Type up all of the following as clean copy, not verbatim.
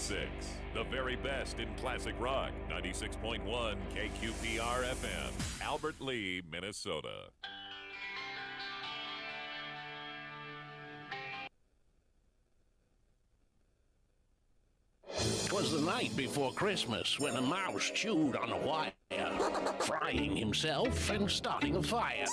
96, the very best in classic rock. 96.1 KQPR FM, Albert Lee, Minnesota. 'Twas the night before Christmas when a mouse chewed on a wire, frying himself and starting a fire.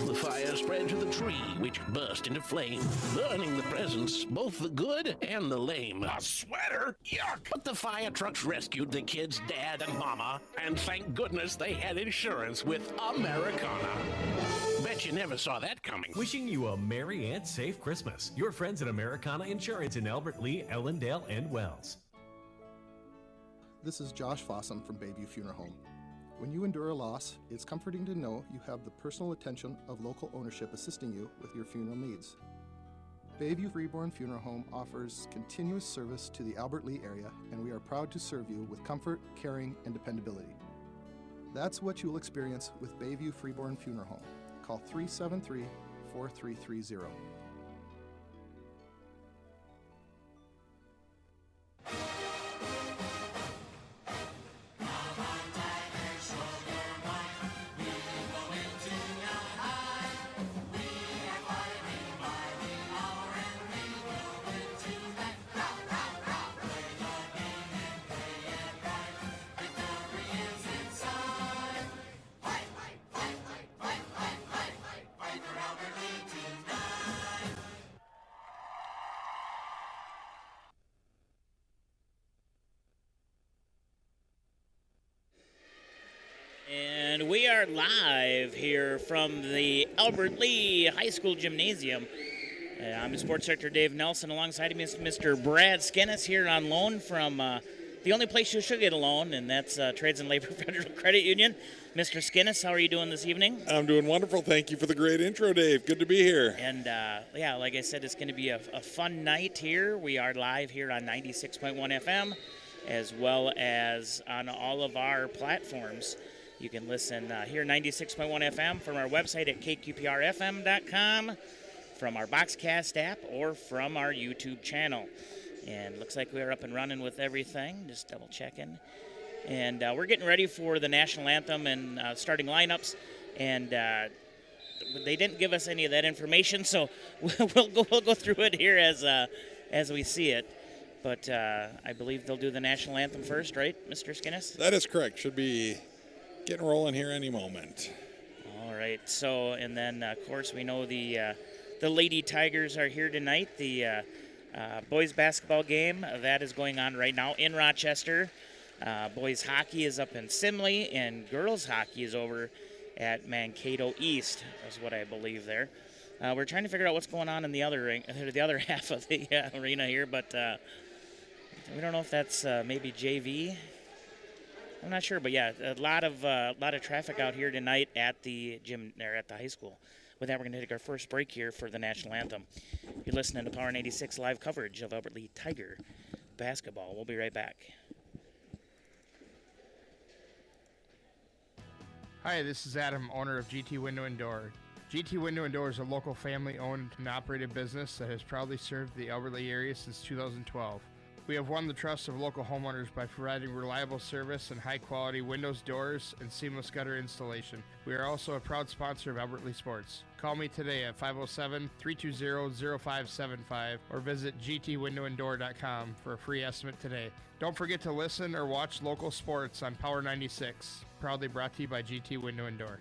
The fire spread to the tree, which burst into flame, burning the presents, both the good and the lame. A sweater? Yuck! But the fire trucks rescued the kids' dad and mama, and thank goodness they had insurance with Americana. Bet you never saw that coming. Wishing you a merry and safe Christmas. Your friends at Americana Insurance in Albert Lee, Ellendale, and Wells. This is Josh Fossum from Bayview Funeral Home. When you endure a loss, it's comforting to know you have the personal attention of local ownership assisting you with your funeral needs. Bayview Reborn Funeral Home offers continuous service to the Albert Lee area, and we are proud to serve you with comfort, caring, and dependability. That's what you'll experience with Bayview Freeborn Funeral Home. Call 373-4330. And we are live here from the Albert Lee High School Gymnasium. I'm Sports Director Dave Nelson. Alongside me is Mr. Brad Skinnis here on loan from the only place you should get a loan, and that's Trades and Labor Federal Credit Union. Mr. Skinnis, how are you doing this evening? I'm doing wonderful. Thank you for the great intro, Dave. Good to be here. And, yeah, like I said, it's going to be a fun night here. We are live here on 96.1 FM, as well as on all of our platforms. You can listen here 96.1 FM from our website at kqprfm.com, from our Boxcast app, or from our YouTube channel. And looks like we're up and running with everything, just double checking. And we're getting ready for the national anthem and starting lineups. And they didn't give us any of that information, so we'll go through it here as we see it. But I believe they'll do the national anthem first, right, Mr. Skinnis? That is correct. Should be getting rolling here any moment. All right. So, and then of course we know the Lady Tigers are here tonight. The boys basketball game that is going on right now in Rochester. Boys hockey is up in Simley, and girls hockey is over at Mankato East, is what I believe there. We're trying to figure out what's going on in the other half of the arena here, but we don't know if that's maybe JV. I'm not sure, but yeah, a lot of traffic out here tonight at the gym or at the high school. With that, we're going to take our first break here for the national anthem. You're listening to Power 96 live coverage of Albert Lee Tiger basketball. We'll be right back. Hi, this is Adam, owner of GT Window and Door. GT Window and Door is a local family-owned and operated business that has proudly served the Albert Lee area since 2012. We have won the trust of local homeowners by providing reliable service and high-quality windows, doors, and seamless gutter installation. We are also a proud sponsor of Albert Lee Sports. Call me today at 507-320-0575 or visit gtwindowanddoor.com for a free estimate today. Don't forget to listen or watch local sports on Power 96. Proudly brought to you by GT Window and Door.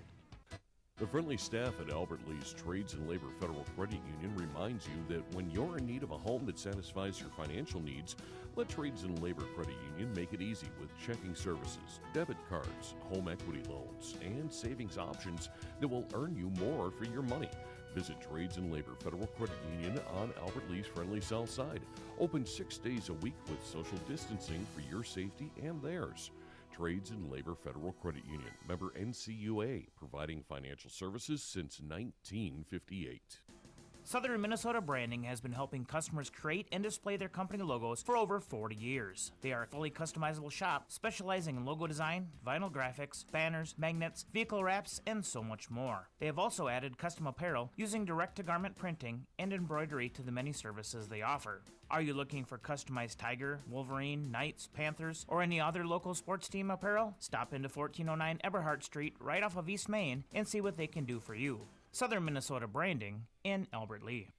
The friendly staff at Albert Lee's Trades and Labor Federal Credit Union reminds you that when you're in need of a home that satisfies your financial needs, let Trades and Labor Credit Union make it easy with checking services, debit cards, home equity loans, and savings options that will earn you more for your money. Visit Trades and Labor Federal Credit Union on Albert Lee's friendly south side. Open 6 days a week with social distancing for your safety and theirs. Trades and Labor Federal Credit Union, member NCUA, providing financial services since 1958. Southern Minnesota Branding has been helping customers create and display their company logos for over 40 years. They are a fully customizable shop specializing in logo design, vinyl graphics, banners, magnets, vehicle wraps, and so much more. They have also added custom apparel using direct-to-garment printing and embroidery to the many services they offer. Are you looking for customized Tiger, Wolverine, Knights, Panthers, or any other local sports team apparel? Stop into 1409 Eberhart Street right off of East Main and see what they can do for you. Southern Minnesota Branding in Albert Lee.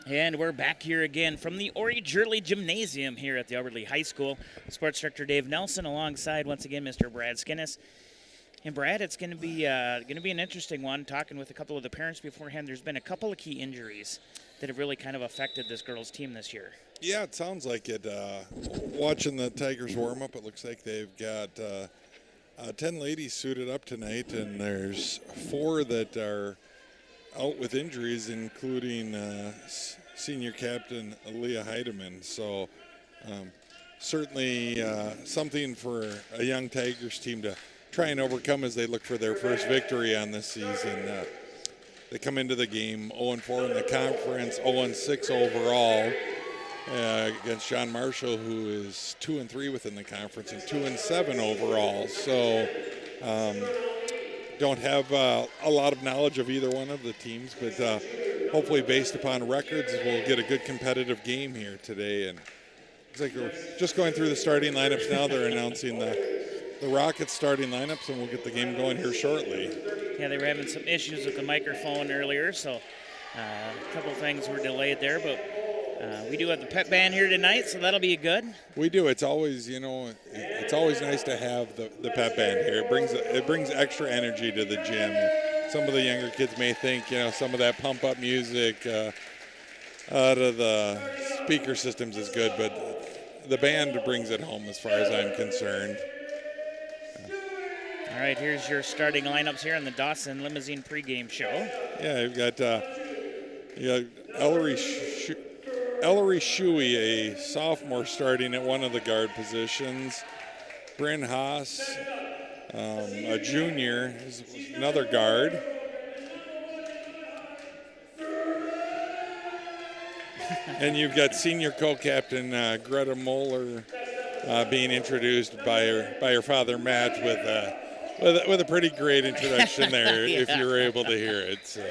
And we're back here again from the Ori Jurley Gymnasium here at the Albert Lee High School. Sports Director Dave Nelson alongside once again Mr. Brad Skinnis. And Brad, it's going to be an interesting one. Talking with a couple of the parents beforehand, there's been a couple of key injuries that have really kind of affected this girls' team this year. Yeah, it sounds like it. Watching the Tigers warm up, it looks like they've got 10 ladies suited up tonight, and there's 4 that are out with injuries, including senior captain Leah Heidemann. So certainly something for a young Tigers team to try and overcome as they look for their first victory on this season. They come into the game 0-4 in the conference, 0-6 overall against John Marshall, who is 2-3 within the conference and 2-7 overall. So don't have a lot of knowledge of either one of the teams, but hopefully based upon records, we'll get a good competitive game here today. And looks like we're just going through the starting lineups now. They're announcing the Rockets starting lineups, and we'll get the game going here shortly. Yeah, they were having some issues with the microphone earlier, so a couple things were delayed there, but we do have the pep band here tonight, so that'll be good. We do. It's always, it's always nice to have the pep band here. It brings extra energy to the gym. Some of the younger kids may think, some of that pump up music out of the speaker systems is good, but the band brings it home as far as I'm concerned. All right, here's your starting lineups here on the Dawson Limousine pregame show. Yeah, you've got Ellery Shuey, a sophomore, starting at one of the guard positions. Bryn Haas, a junior, is another guard. And you've got senior co-captain Greta Moeller being introduced by her father Matt with a pretty great introduction there, yeah. if you were able to hear it. So,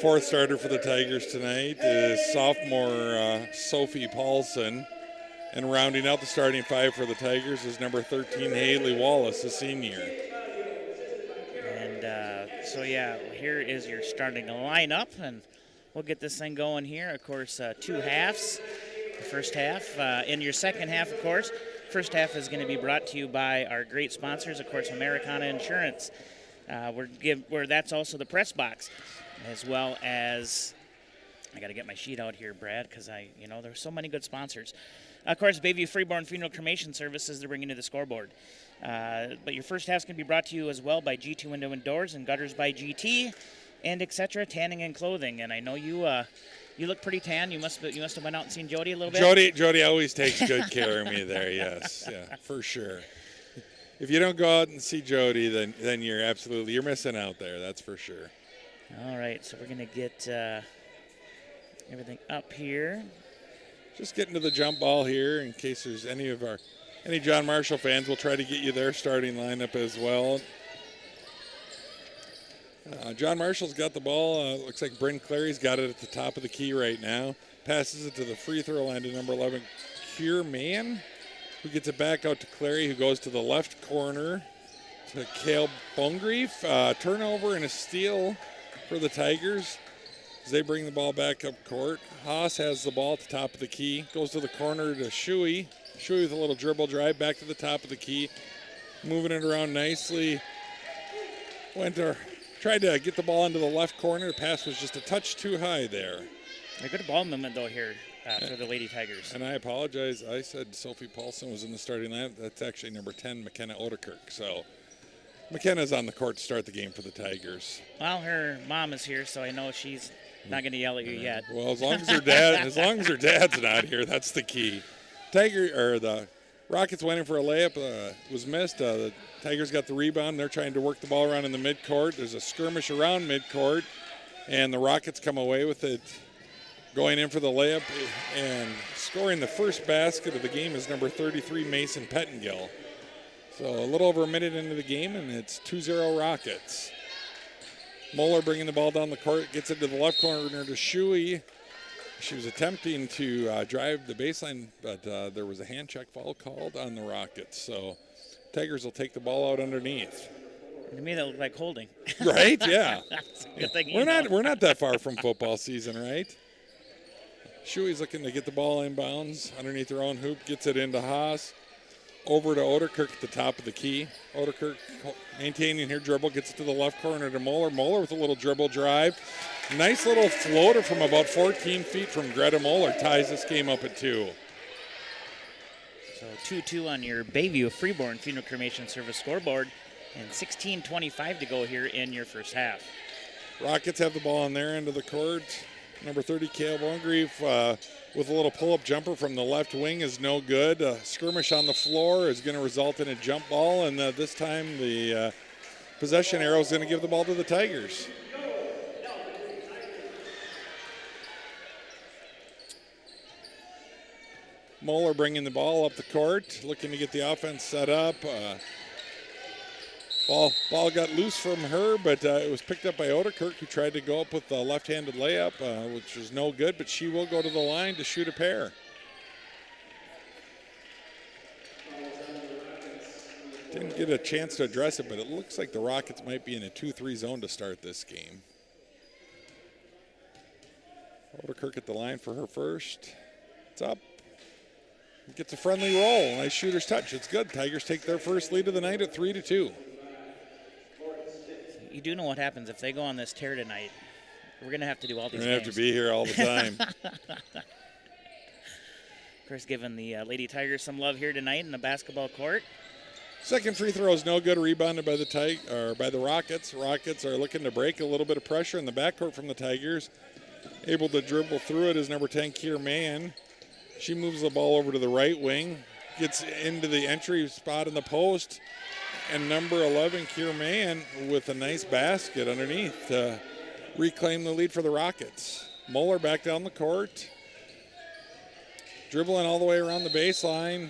fourth starter for the Tigers tonight is sophomore Sophie Paulson, and rounding out the starting 5 for the Tigers is number 13 Haley Wallace, a senior. And so here is your starting lineup, and we'll get this thing going here. Of course, 2 halves. The first half, in your second half, of course. First half is going to be brought to you by our great sponsors, of course, Americana Insurance, where that's also the press box, as well as, I got to get my sheet out here, Brad, because there's so many good sponsors. Of course, Bayview Freeborn Funeral Cremation Services, they're bringing to the scoreboard. But your first half is going to be brought to you as well by GT Window and Doors and Gutters by GT, and etc. Tanning and Clothing. And I know you look pretty tan. You must have went out and seen Jody a little bit. Jody always takes good care of me there. Yes, yeah, for sure. If you don't go out and see Jody, then you're missing out there. That's for sure. All right, so we're gonna get everything up here. Just getting to the jump ball here in case there's any John Marshall fans. We'll try to get you their starting lineup as well. John Marshall's got the ball. Looks like Bryn Clary's got it at the top of the key right now. Passes it to the free throw line to number 11, Kier Mann, who gets it back out to Clary, who goes to the left corner to Cale Bungrief. Turnover and a steal for the Tigers as they bring the ball back up court. Haas has the ball at the top of the key. Goes to the corner to Shuey. Shuey with a little dribble drive back to the top of the key. Moving it around nicely. Tried to get the ball into the left corner. The pass was just a touch too high there. A good ball movement, though, here for the Lady Tigers. And I apologize. I said Sophie Paulson was in the starting lineup. That's actually number 10, McKenna Odekirk. So McKenna's on the court to start the game for the Tigers. Well, her mom is here, so I know she's not going to yell at you yet. Well, as long as her dad's not here, that's the key. The Rockets went in for a layup, was missed. The Tigers got the rebound. They're trying to work the ball around in the midcourt. There's a skirmish around midcourt, and the Rockets come away with it, going in for the layup, and scoring the first basket of the game is number 33, Mason Pettengill. So a little over a minute into the game, and it's 2-0 Rockets. Moeller bringing the ball down the court, gets it to the left corner to Shuey. She was attempting to drive the baseline, but there was a hand check foul called on the Rockets. So Tigers will take the ball out underneath. To me, that looked like holding. Right? Yeah. Good thing We're not that far from football season, right? Shuey's looking to get the ball inbounds underneath her own hoop, gets it into Haas. Over to Oderkirk at the top of the key. Oderkirk maintaining her dribble, gets it to the left corner to Moeller. Moeller with a little dribble drive. Nice little floater from about 14 feet from Greta Moeller ties this game up at 2. So 2-2 on your Bayview Freeborn Funeral Cremation Service scoreboard, and 16:25 to go here in your first half. Rockets have the ball on their end of the court. Number 30, Caleb Ongrief, with a little pull-up jumper from the left wing is no good. Skirmish on the floor is going to result in a jump ball, and this time the possession arrow is going to give the ball to the Tigers. Moeller bringing the ball up the court, looking to get the offense set up. Ball got loose from her, but it was picked up by Oderkirk, who tried to go up with the left-handed layup, which was no good, but she will go to the line to shoot a pair. Didn't get a chance to address it, but it looks like the Rockets might be in a 2-3 zone to start this game. Oderkirk at the line for her first. It's up. Gets a friendly roll. Nice shooter's touch. It's good. Tigers take their first lead of the night at 3-2. You do know what happens if they go on this tear tonight. We're going to have to do all these We're going to have to be here all the time. Of course, giving the Lady Tigers some love here tonight in the basketball court. Second free throw is no good. Rebounded by the Rockets. Rockets are looking to break a little bit of pressure in the backcourt from the Tigers. Able to dribble through it is number 10, Kier Mann. She moves the ball over to the right wing, gets into the entry spot in the post, and number 11, Kier Mann, with a nice basket underneath to reclaim the lead for the Rockets. Moeller back down the court, dribbling all the way around the baseline,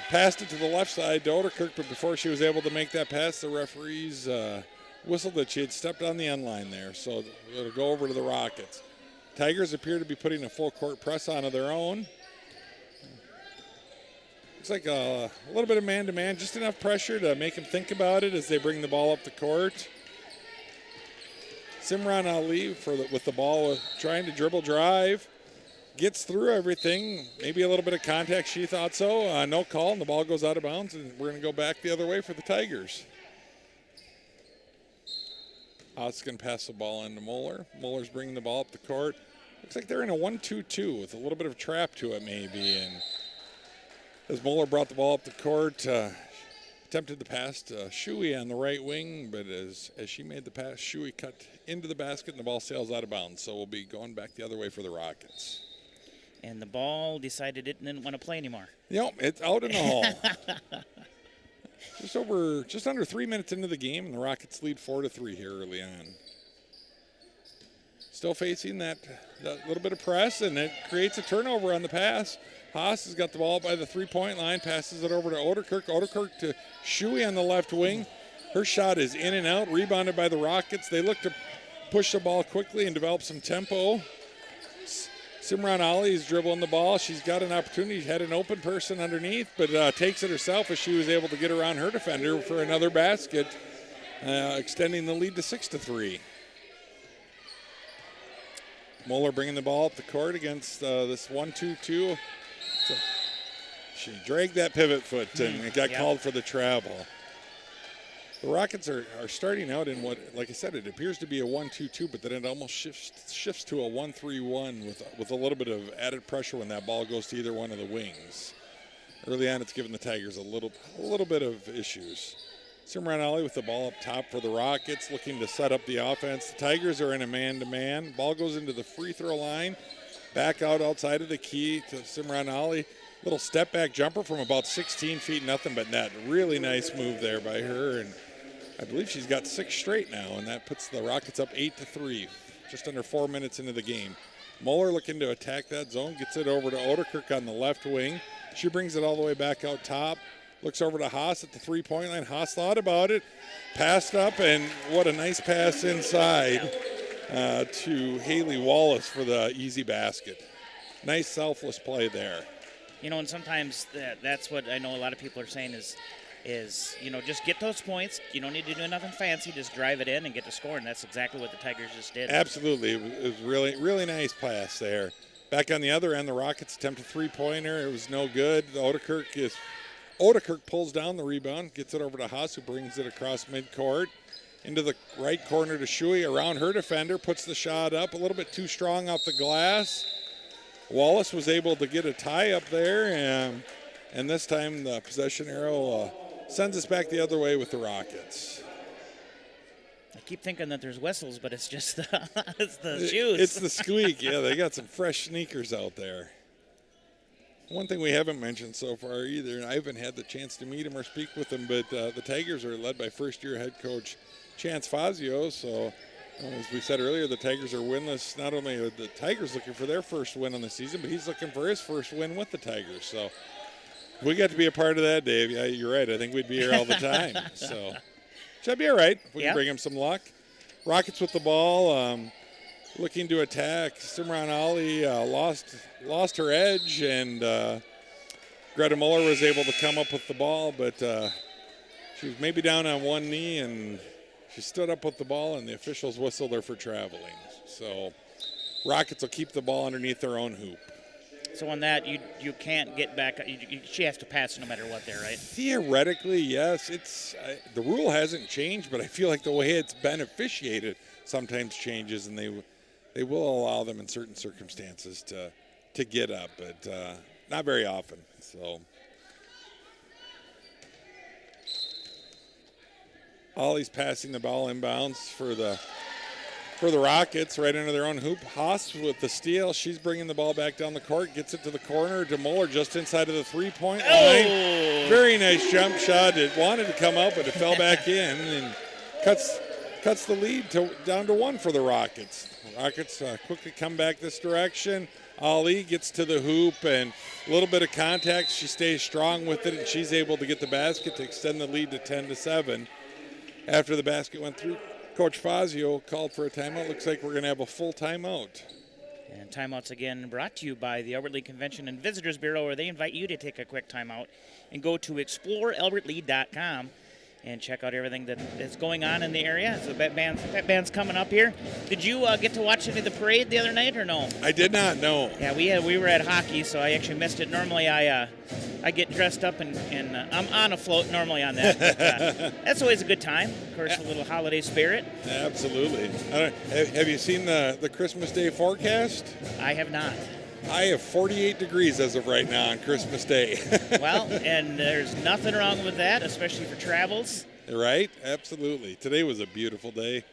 passed it to the left side to Oderkirk, but before she was able to make that pass, the referees whistled that she had stepped on the end line there, so it'll go over to the Rockets. Tigers appear to be putting a full court press on of their own. Looks like a little bit of man-to-man, just enough pressure to make them think about it as they bring the ball up the court. Simran Ali with the ball, trying to dribble drive. Gets through everything. Maybe a little bit of contact. She thought so. No call, and the ball goes out of bounds, and we're going to go back the other way for the Tigers. Haas going to pass the ball into Moeller. Moeller's bringing the ball up the court. Looks like they're in a 1-2-2 with a little bit of trap to it maybe. And as Moeller brought the ball up the court, attempted the pass to Shuey on the right wing, but as she made the pass, Shuey cut into the basket and the ball sails out of bounds. So we'll be going back the other way for the Rockets. And the ball decided it didn't want to play anymore. Yep, it's out in the hall. Just under 3 minutes into the game, and the Rockets lead 4-3 here early on. Still facing that little bit of press, and it creates a turnover on the pass. Haas has got the ball by the three-point line, passes it over to Oderkirk. Oderkirk to Shuey on the left wing. Her shot is in and out, rebounded by the Rockets. They look to push the ball quickly and develop some tempo. Simran Ali is dribbling the ball. She's got an opportunity. Had an open person underneath, but takes it herself as she was able to get around her defender for another basket, extending the lead to 6-3. Moeller bringing the ball up the court against this 1-2-2. So she dragged that pivot foot and it got called for the travel. The Rockets are starting out in what, like I said, it appears to be a 1-2-2, but then it almost shifts to a 1-3-1 with a little bit of added pressure when that ball goes to either one of the wings. Early on, it's given the Tigers a little bit of issues. Simran Ali with the ball up top for the Rockets, looking to set up the offense. The Tigers are in a man-to-man. Ball goes into the free throw line. Back out outside of the key to Simran Ali. little step back jumper from about 16 feet, nothing but net. Really nice move there by her, and I believe she's got 6 straight now, and that puts the Rockets up 8-3, just under 4 minutes into the game. Muller looking to attack that zone, gets it over to Odekirk on the left wing. She brings it all the way back out top, looks over to Haas at the three-point line. Haas thought about it, passed up, and what a nice pass inside to Haley Wallace for the easy basket. Nice selfless play there. You know, and sometimes that's what I know a lot of people are saying is, you know, just get those points. You don't need to do nothing fancy. Just drive it in and get to score, and that's exactly what the Tigers just did. Absolutely. It was really, really nice pass there. Back on the other end, the Rockets attempt a three-pointer. It was no good. Odekirk pulls down the rebound, gets it over to Haas, who brings it across midcourt into the right corner to Shuey. Around her defender, puts the shot up. A little bit too strong off the glass. Wallace was able to get a tie up there, and this time the possession arrow sends us back the other way with the Rockets. I keep thinking that there's whistles, but it's just it's the shoes. It's the squeak. Yeah, they got some fresh sneakers out there. One thing we haven't mentioned so far either, and I haven't had the chance to meet him or speak with him, but the Tigers are led by first-year head coach Chance Fazio. So, as we said earlier, the Tigers are winless. Not only are the Tigers looking for their first win on the season, but he's looking for his first win with the Tigers. So, if we got to be a part of that, Dave, yeah, you're right. I think we'd be here all the time. So, should be all right. We can bring him some luck. Rockets with the ball, looking to attack. Simran Ali lost her edge, and Greta Muller was able to come up with the ball, but she was maybe down on one knee, and she stood up with the ball, and the officials whistled her for traveling. So Rockets will keep the ball underneath their own hoop. So on that, you can't get back. She has to pass no matter what there, right? Theoretically, yes. The rule hasn't changed, but I feel like the way it's been officiated sometimes changes, and they will allow them in certain circumstances to get up, but not very often. So Ollie's passing the ball inbounds for the Rockets right under their own hoop. Haas with the steal. She's bringing the ball back down the court, gets it to the corner to Muller just inside of the three-point line. Very nice jump shot. It wanted to come out, but it fell back in and cuts the lead down to 1 for the Rockets. Rockets quickly come back this direction. Ali gets to the hoop and a little bit of contact. She stays strong with it, and she's able to get the basket to extend the lead to 10-7. After the basket went through, Coach Fazio called for a timeout. Looks like we're going to have a full timeout. And timeouts again brought to you by the Albert Lee Convention and Visitors Bureau, where they invite you to take a quick timeout and go to explorealbertlee.com and check out everything that is going on in the area. So the pep band's coming up here. Did you get to watch any of the parade the other night or no? I did not, no. Yeah, we were at hockey, so I actually missed it. Normally I get dressed up and I'm on a float normally on that. But, that's always a good time. Of course, a little holiday spirit. Absolutely. Have you seen the Christmas Day forecast? I have not. I have 48 degrees as of right now on Christmas Day. Well, and there's nothing wrong with that, especially for travels. Right? Absolutely. Today was a beautiful day.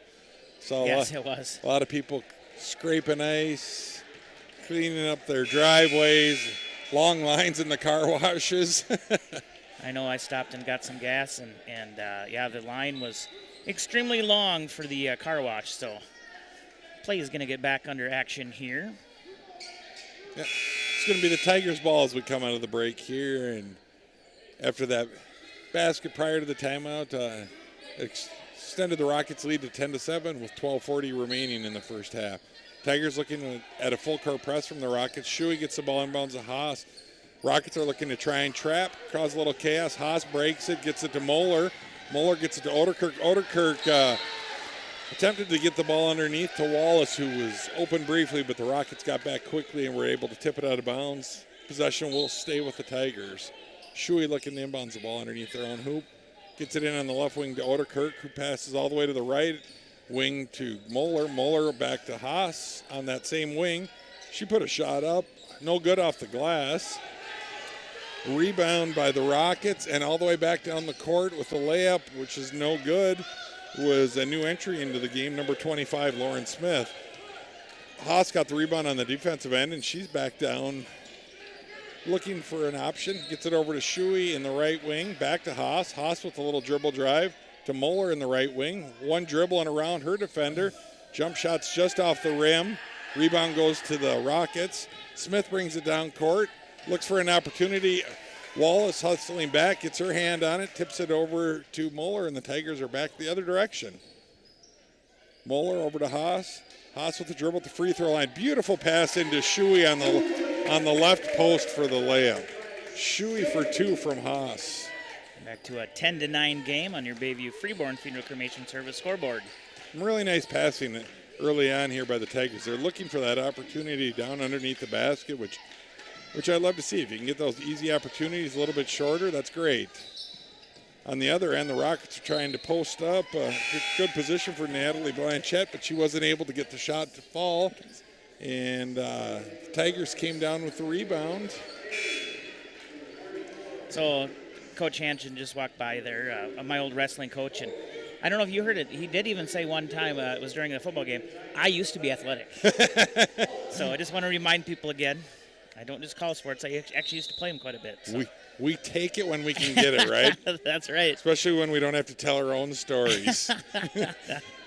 Yes, it was. A lot of people scraping ice, cleaning up their driveways, long lines in the car washes. I know I stopped and got some gas, and the line was extremely long for the car wash, so play is going to get back under action here. Yeah. It's going to be the Tigers' ball as we come out of the break here. And after that basket prior to the timeout, extended the Rockets' lead to 10-7 with 12:40 remaining in the first half. Tigers looking at a full court press from the Rockets. Shuey gets the ball inbounds to Haas. Rockets are looking to try and trap, cause a little chaos. Haas breaks it, gets it to Muller. Muller gets it to Odekirk. Odekirk attempted to get the ball underneath to Wallace, who was open briefly, but the Rockets got back quickly and were able to tip it out of bounds. Possession will stay with the Tigers. Shuey looking to inbounds the ball underneath their own hoop. Gets it in on the left wing to Odekirk, who passes all the way to the right wing to Muller. Muller back to Haas on that same wing. She put a shot up. No good off the glass. Rebound by the Rockets, and all the way back down the court with a layup, which is no good, was a new entry into the game, number 25, Lauren Smith. Haas got the rebound on the defensive end, and she's back down looking for an option. Gets it over to Shuey in the right wing. Back to Haas. Haas with a little dribble drive to Moeller in the right wing. One dribble and around her defender. Jump shots just off the rim. Rebound goes to the Rockets. Smith brings it down court. Looks for an opportunity. Wallace hustling back. Gets her hand on it. Tips it over to Moeller, and the Tigers are back the other direction. Moeller over to Haas. Haas with the dribble at the free throw line. Beautiful pass into Shuey on the left post for the layup. Shuey for 2 from Haas. Back to a 10-9 game on your Bayview Freeborn Funeral Cremation Service scoreboard. Really nice passing early on here by the Tigers. They're looking for that opportunity down underneath the basket, which I'd love to see. If you can get those easy opportunities a little bit shorter, that's great. On the other end, the Rockets are trying to post up. Good position for Natalie Blanchette, but she wasn't able to get the shot to fall. And the Tigers came down with the rebound. So Coach Hansen just walked by there, my old wrestling coach, and I don't know if you heard it. He did even say one time, it was during a football game, I used to be athletic. So I just want to remind people again, I don't just call sports. I actually used to play them quite a bit. So. We take it when we can get it, right? That's right. Especially when we don't have to tell our own stories.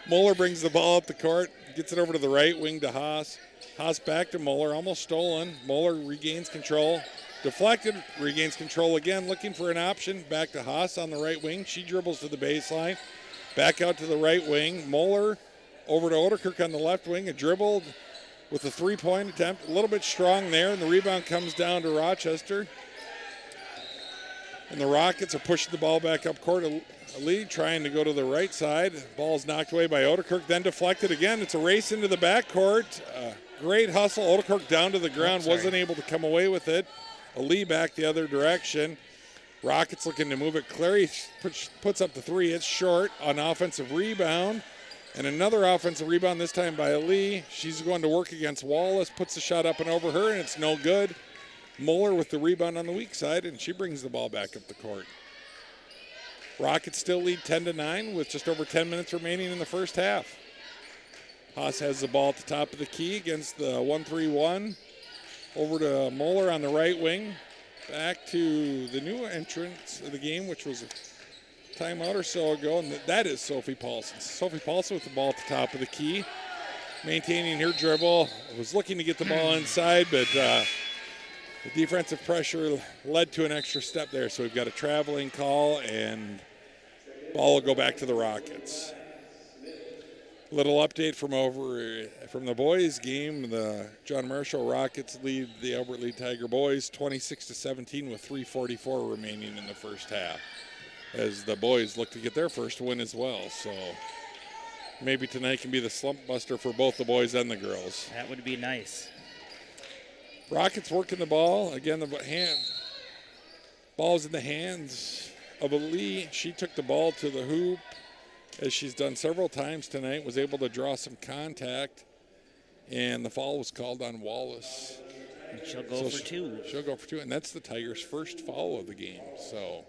Moeller brings the ball up the court, gets it over to the right wing to Haas. Haas back to Moeller, almost stolen. Moeller regains control. Deflected, regains control again, looking for an option. Back to Haas on the right wing. She dribbles to the baseline. Back out to the right wing. Moeller over to Oderkirk on the left wing. A dribble with a three-point attempt. A little bit strong there, and the rebound comes down to Rochester. And the Rockets are pushing the ball back up court. Ali trying to go to the right side. Ball's knocked away by Oderkirk, then deflected again. It's a race into the backcourt. Great hustle. Oderkirk down to the ground, wasn't able to come away with it. Ali back the other direction. Rockets looking to move it. Clary puts up the three. It's short. An offensive rebound. And another offensive rebound, this time by Ali. She's going to work against Wallace. Puts the shot up and over her, and it's no good. Moeller with the rebound on the weak side, and she brings the ball back up the court. Rockets still lead 10-9 with just over 10 minutes remaining in the first half. Haas has the ball at the top of the key against the 1-3-1. Over to Moeller on the right wing. Back to the new entrance of the game, which was a timeout or so ago, and that is Sophie Paulson. Sophie Paulson with the ball at the top of the key, maintaining her dribble. Was looking to get the ball inside, but the defensive pressure led to an extra step there, so we've got a traveling call, and ball will go back to the Rockets. Little update from the boys game. The John Marshall Rockets lead the Albert Lee Tiger boys 26-17 with 3:44 remaining in the first half, as the boys look to get their first win as well. So maybe tonight can be the slump buster for both the boys and the girls. That would be nice. Rockets working the ball. Again, ball's in the hands of Ali. She took the ball to the hoop, as she's done several times tonight, was able to draw some contact, and the foul was called on Wallace. And she'll go for two. She'll go for two, and that's the Tigers' first foul of the game. So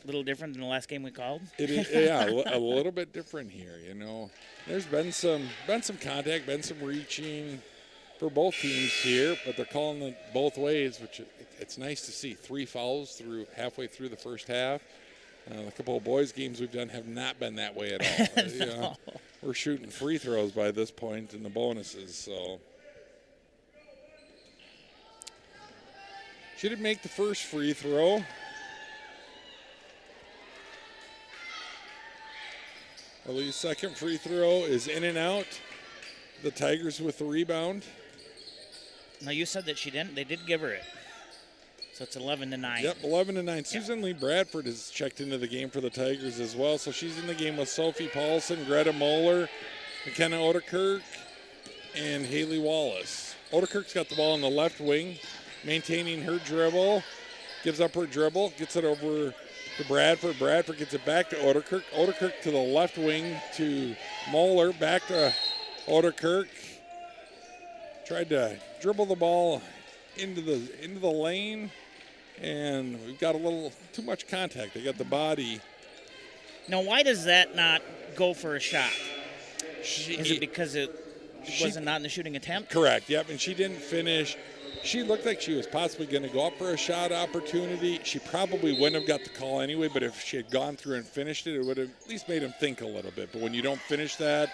a little different than the last game we called. It is, yeah, a little bit different here. You know, there's been some contact, been some reaching for both teams here, but they're calling it both ways, which it's nice to see. 3 fouls halfway through the first half. A couple of boys' games we've done have not been that way at all. You know, we're shooting free throws by this point in the bonuses. So she didn't make the first free throw. Ali's second free throw is in and out. The Tigers with the rebound. No, you said that she didn't. They did give her it. So it's 11-9. Yep, 11-9. Susan Lee Bradford has checked into the game for the Tigers as well. So she's in the game with Sophie Paulson, Greta Moeller, McKenna Oderkirk, and Haley Wallace. Oderkirk's got the ball on the left wing, maintaining her dribble. Gives up her dribble, gets it over to Bradford. Bradford gets it back to Oderkirk. Oderkirk to the left wing to Moeller. Back to Oderkirk. Tried to dribble the ball into the lane. And we've got a little too much contact. They got the body. Now, why does that not go for a shot? Is it because it wasn't not in the shooting attempt? Correct, yep. And she didn't finish. She looked like she was possibly going to go up for a shot opportunity. She probably wouldn't have got the call anyway, but if she had gone through and finished it, it would have at least made him think a little bit. But when you don't finish that,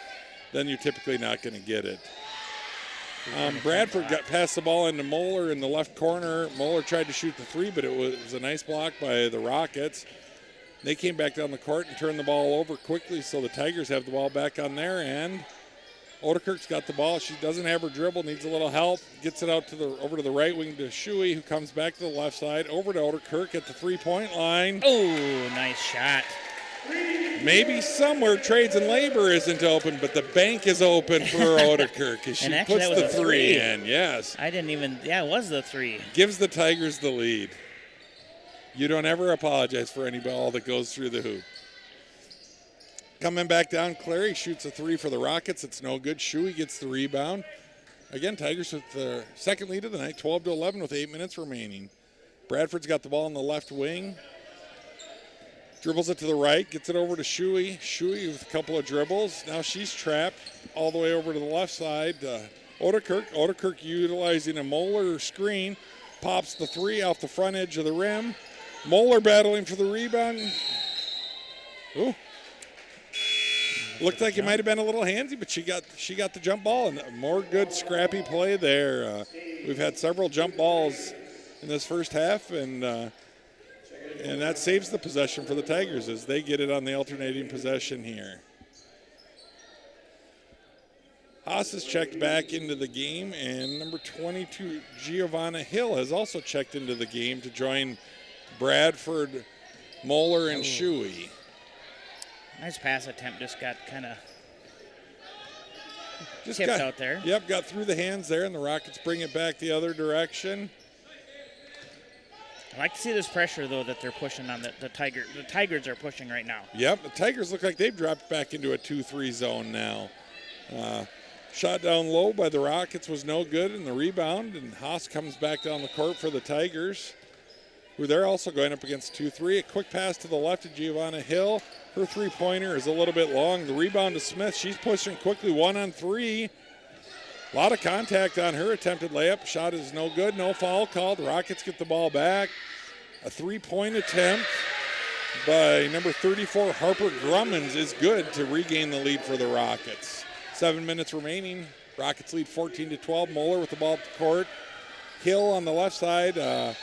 then you're typically not going to get it. Bradford got past the ball into Moeller in the left corner. Moeller tried to shoot the three, but it was a nice block by the Rockets. They came back down the court and turned the ball over quickly, so the Tigers have the ball back on their end. Odekirk's got the ball. She doesn't have her dribble, needs a little help. Gets it out to over to the right wing to Shuey, who comes back to the left side. Over to Odekirk at the three-point line. Oh, nice shot. Maybe somewhere Trades and Labor isn't open, but the bank is open for Odekirk as she puts the three in. Yes. I didn't even, it was the three. Gives the Tigers the lead. You don't ever apologize for any ball that goes through the hoop. Coming back down, Clary shoots a three for the Rockets. It's no good. Shuey gets the rebound. Again, Tigers with their second lead of the night, 12-11 with 8 minutes remaining. Bradford's got the ball in the left wing. Dribbles it to the right, gets it over to Shuey. Shuey with a couple of dribbles. Now she's trapped all the way over to the left side. Odekirk. Odekirk utilizing a Moeller screen. Pops the three off the front edge of the rim. Moeller battling for the rebound. Ooh. Looked like it might have been a little handsy, but she got the jump ball, and more good scrappy play there. We've had several jump balls in this first half, and that saves the possession for the Tigers as they get it on the alternating possession here. Haas has checked back into the game, and number 22, Giovanna Hill, has also checked into the game to join Bradford, Moeller, and Shuey. Nice pass attempt, just got kind of tipped out there. Yep, got through the hands there, and the Rockets bring it back the other direction. I like to see this pressure, though, that they're pushing on the Tigers. The Tigers are pushing right now. Yep, the Tigers look like they've dropped back into a 2-3 zone now. Shot down low by the Rockets was no good, and the rebound, and Haas comes back down the court for the Tigers, who they're also going up against 2-3. A quick pass to the left of Giovanna Hill. Her three-pointer is a little bit long. The rebound to Smith. She's pushing quickly, 1-on-3. A lot of contact on her attempted layup. Shot is no good, no foul called. The Rockets get the ball back. A three-point attempt by number 34, Harper Grummins, is good to regain the lead for the Rockets. 7 minutes remaining. Rockets lead 14-12. Moeller with the ball at the court. Hill on the left side. That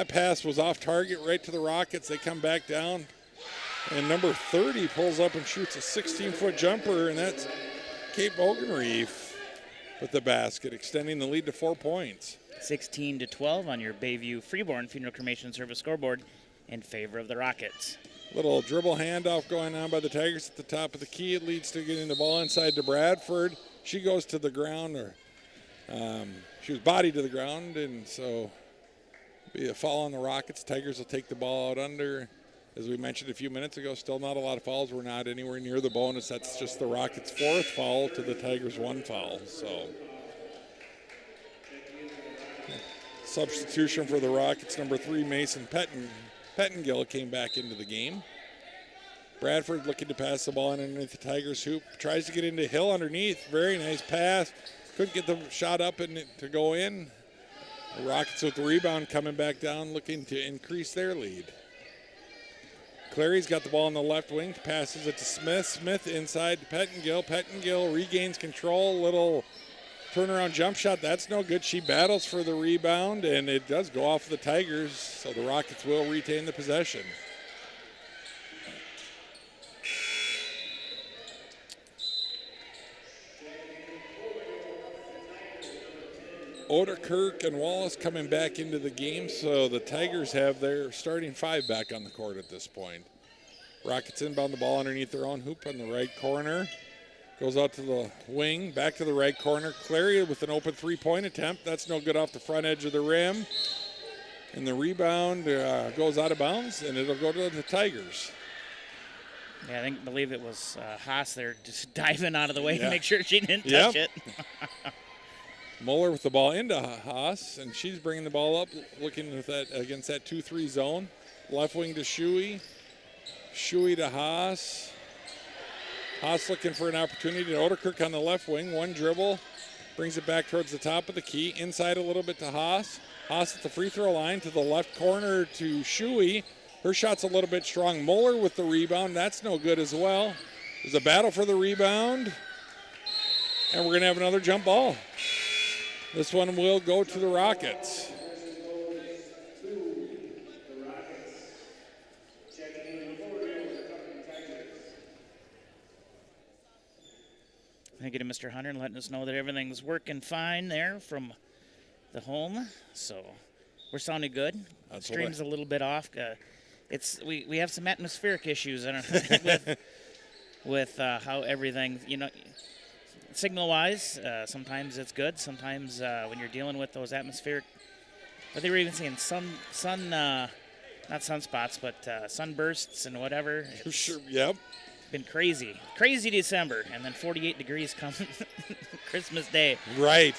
pass was off target right to the Rockets. They come back down. And number 30 pulls up and shoots a 16-foot jumper, and that's Kate Bogenreef with the basket, extending the lead to 4 points. 16-12 on your Bayview Freeborn Funeral Cremation Service scoreboard in favor of the Rockets. Little dribble handoff going on by the Tigers at the top of the key. It leads to getting the ball inside to Bradford. She goes to the ground, or she was bodied to the ground, and so be a foul on the Rockets. Tigers will take the ball out under. As we mentioned a few minutes ago, still not a lot of fouls. We're not anywhere near the bonus. That's just the Rockets' fourth foul to the Tigers' one foul. So substitution for the Rockets, number 3, Mason Pettengill came back into the game. Bradford looking to pass the ball underneath the Tigers' hoop. Tries to get into Hill underneath. Very nice pass. Couldn't get the shot up and to go in. The Rockets with the rebound coming back down, looking to increase their lead. Clary's got the ball on the left wing, passes it to Smith. Smith inside to Pettengill. Pettengill regains control. Little turnaround jump shot. That's no good. She battles for the rebound, and it does go off the Tigers, so the Rockets will retain the possession. Odekirk and Wallace coming back into the game, so the Tigers have their starting 5 back on the court at this point. Rockets inbound the ball underneath their own hoop on the right corner. Goes out to the wing, back to the right corner. Clary with an open three-point attempt. That's no good off the front edge of the rim. And the rebound goes out of bounds, and it'll go to the Tigers. Yeah, I believe it was Haas there just diving out of the way to make sure she didn't touch it. Moeller with the ball into Haas, and she's bringing the ball up, looking at that against that 2-3 zone. Left wing to Shuey. Shuey to Haas. Haas looking for an opportunity to Odekirk on the left wing. One dribble. Brings it back towards the top of the key. Inside a little bit to Haas. Haas at the free throw line to the left corner to Shuey. Her shot's a little bit strong. Muller with the rebound. That's no good as well. There's a battle for the rebound. And we're going to have another jump ball. This one will go to the Rockets. Thank you to Mr. Hunter and letting us know that everything's working fine there from the home. So we're sounding good. Stream's a little bit off. We have some atmospheric issues with how everything, signal-wise. Sometimes it's good. Sometimes when you're dealing with those atmospheric, but they were even saying not sunspots, but sunbursts and whatever. Sure, yep. Been crazy December, and then 48 degrees coming Christmas Day. Right.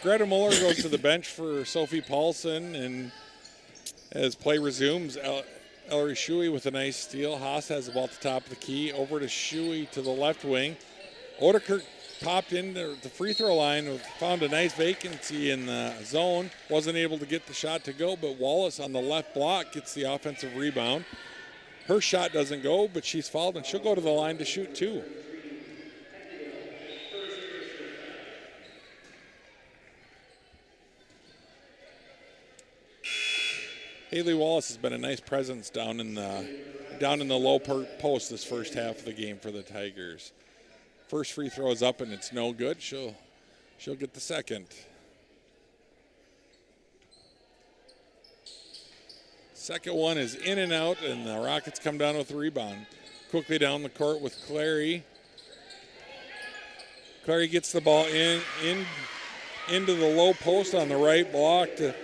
Greta Muller goes to the bench for Sophie Paulson, and as play resumes, Ellery Shuey with a nice steal. Haas has the ball at the top of the key. Over to Shuey to the left wing. Odekerk popped into the free throw line, found a nice vacancy in the zone. Wasn't able to get the shot to go, but Wallace on the left block gets the offensive rebound. Her shot doesn't go, but she's fouled, and she'll go to the line to shoot two. Haley Wallace has been a nice presence down in the low post this first half of the game for the Tigers. First free throw is up, and it's no good. She'll get the second. Second one is in and out, and the Rockets come down with the rebound. Quickly down the court with Clary. Clary gets the ball into the low post on the right block to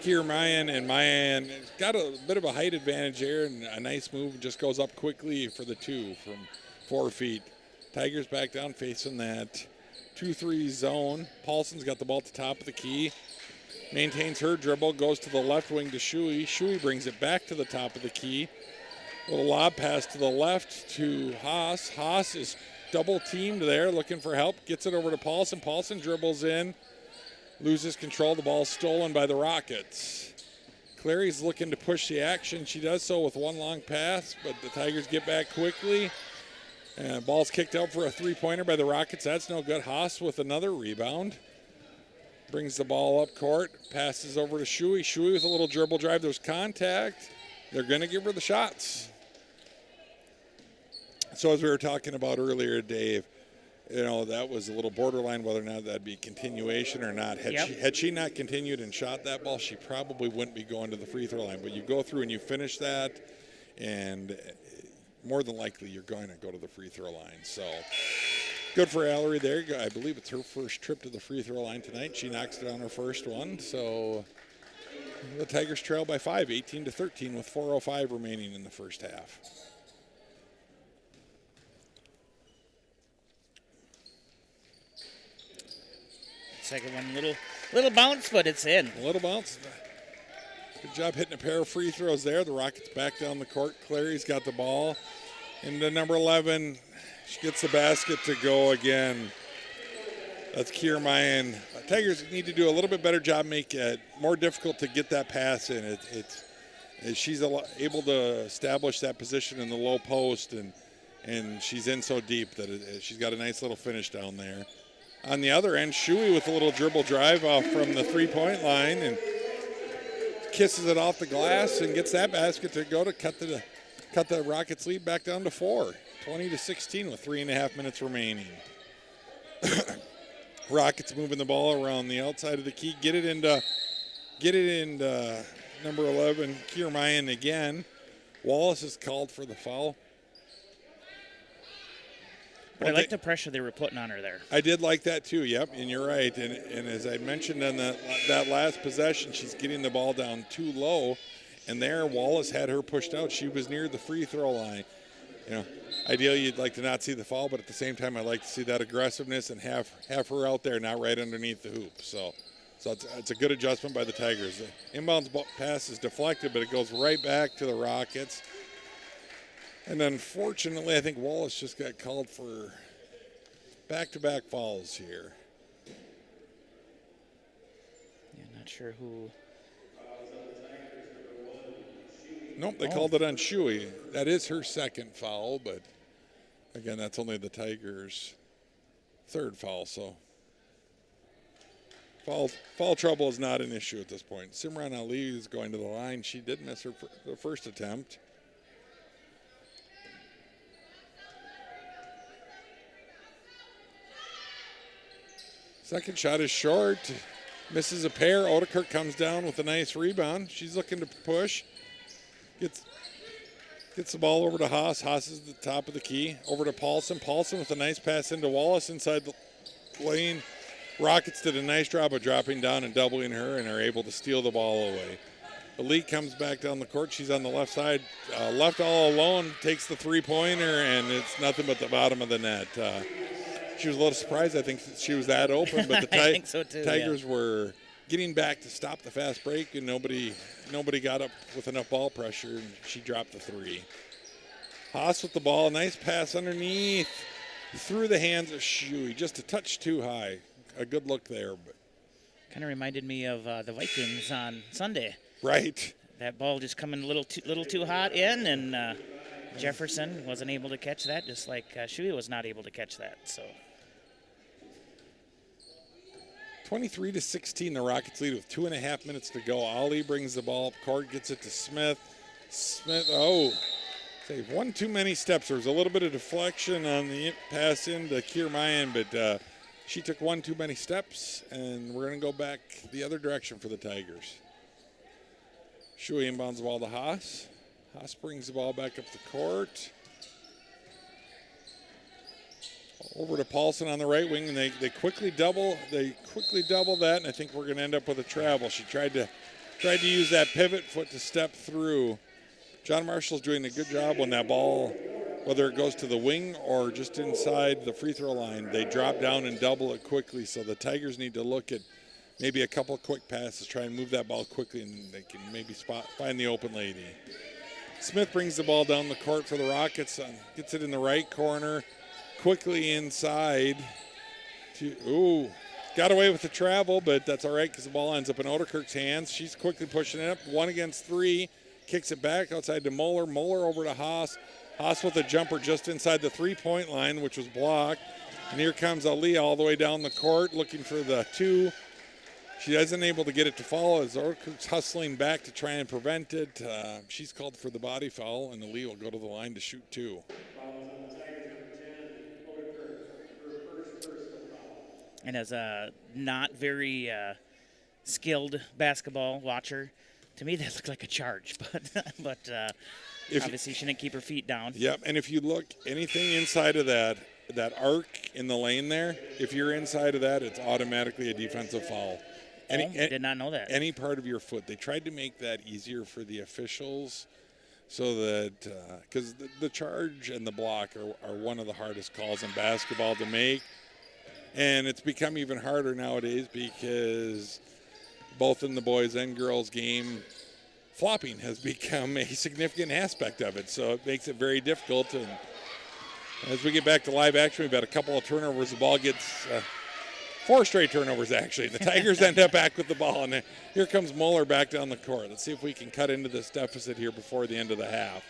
Kier Mayan, and Mayan got a bit of a height advantage there, and a nice move, just goes up quickly for the two from 4 feet. Tigers back down facing that 2-3 zone. Paulson's got the ball at the top of the key. Maintains her dribble, goes to the left wing to Shuey. Shuey brings it back to the top of the key. Little lob pass to the left to Haas. Haas is double teamed there, looking for help. Gets it over to Paulson. Paulson dribbles in, loses control. The ball's stolen by the Rockets. Clary's looking to push the action. She does so with one long pass, but the Tigers get back quickly. And ball's kicked out for a three-pointer by the Rockets. That's no good. Haas with another rebound. Brings the ball up court, passes over to Shuey. Shuey with a little dribble drive. There's contact. They're going to give her the shots. So as we were talking about earlier, Dave, that was a little borderline whether or not that'd be continuation or not. Had she not continued and shot that ball, she probably wouldn't be going to the free throw line. But you go through and you finish that, and more than likely you're going to go to the free throw line. So good for Ellery there. I believe it's her first trip to the free throw line tonight. She knocks it on her first one. So the Tigers trail by 5, 18-13 with 4:05 remaining in the first half. Second one, little bounce, but it's in. A little bounce. Good job hitting a pair of free throws there. The Rockets back down the court. Clary's got the ball. Into number 11. She gets the basket to go again. That's Kier Mayan. Tigers need to do a little bit better job, make it more difficult to get that pass in. She's able to establish that position in the low post, and she's in so deep that she's got a nice little finish down there. On the other end, Shuey with a little dribble drive off from the three-point line and kisses it off the glass and gets that basket to go to cut the Rockets lead back down to 4. 20-16 with 3.5 minutes remaining. Rockets moving the ball around the outside of the key. Get it into number 11, Kier Mayan again. Wallace is called for the foul. But I like the pressure they were putting on her there. I did like that too, yep, and you're right. And as I mentioned on that last possession, she's getting the ball down too low. And there, Wallace had her pushed out. She was near the free throw line. Ideally you'd like to not see the foul, but at the same time I'd like to see that aggressiveness and have her out there, not right underneath the hoop. So it's a good adjustment by the Tigers. The inbounds pass is deflected, but it goes right back to the Rockets. And unfortunately, I think Wallace just got called for back-to-back fouls here. sure who. Nope, they called it on Shuey. That is her second foul, but again, that's only the Tigers' third foul, so foul trouble is not an issue at this point. Simran Ali is going to the line. She did miss her the first attempt. Second shot is short. Misses a pair. Odekirk comes down with a nice rebound. She's looking to push. Gets the ball over to Haas. Haas is at the top of the key. Over to Paulson. Paulson with a nice pass into Wallace inside the lane. Rockets did a nice job of dropping down and doubling her and are able to steal the ball away. Elite comes back down the court. She's on the left side. Left all alone. Takes the three-pointer, and it's nothing but the bottom of the net. She was a little surprised. I think she was that open, but the I think so too, Tigers were getting back to stop the fast break, and nobody got up with enough ball pressure, and she dropped the three. Haas with the ball. Nice pass underneath. Through the hands of Shuey. Just a touch too high. A good look there. But kind of reminded me of the Vikings on Sunday. Right. That ball just coming a little too hot in, and Jefferson wasn't able to catch that, just like Shuey was not able to catch that. So 23-16, the Rockets lead with 2.5 minutes to go. Ali brings the ball up court, gets it to Smith. Smith, one too many steps. There was a little bit of deflection on the pass into Kiermayan, but she took one too many steps, and we're going to go back the other direction for the Tigers. Shuey inbounds the ball to Haas. Haas brings the ball back up the court. Over to Paulson on the right wing, and they quickly double that, and I think we're going to end up with a travel. She tried to use that pivot foot to step through. John Marshall's doing a good job when that ball, whether it goes to the wing or just inside the free throw line, they drop down and double it quickly. So the Tigers need to look at maybe a couple of quick passes, try and move that ball quickly, and they can maybe find the open lady. Smith brings the ball down the court for the Rockets, gets it in the right corner. Quickly inside. Got away with the travel, but that's all right because the ball ends up in Odekirk's hands. She's quickly pushing it up. 1 against 3. Kicks it back outside to Moeller. Moeller over to Haas. Haas with a jumper just inside the three-point line, which was blocked. And here comes Ali all the way down the court looking for the 2. She isn't able to get it to fall as Odekirk's hustling back to try and prevent it. She's called for the body foul, and Ali will go to the line to shoot 2. And as a not very skilled basketball watcher, to me that looked like a charge. But obviously she didn't keep her feet down. Yep, and if you look, anything inside of that arc in the lane there, if you're inside of that, it's automatically a defensive foul. Did not know that. Any part of your foot. They tried to make that easier for the officials so that because the charge and the block are one of the hardest calls in basketball to make. And it's become even harder nowadays because both in the boys and girls game, flopping has become a significant aspect of it. So it makes it very difficult. And as we get back to live action, we've had a couple of turnovers. The ball gets 4 straight turnovers, actually. The Tigers end up back with the ball. And here comes Moeller back down the court. Let's see if we can cut into this deficit here before the end of the half.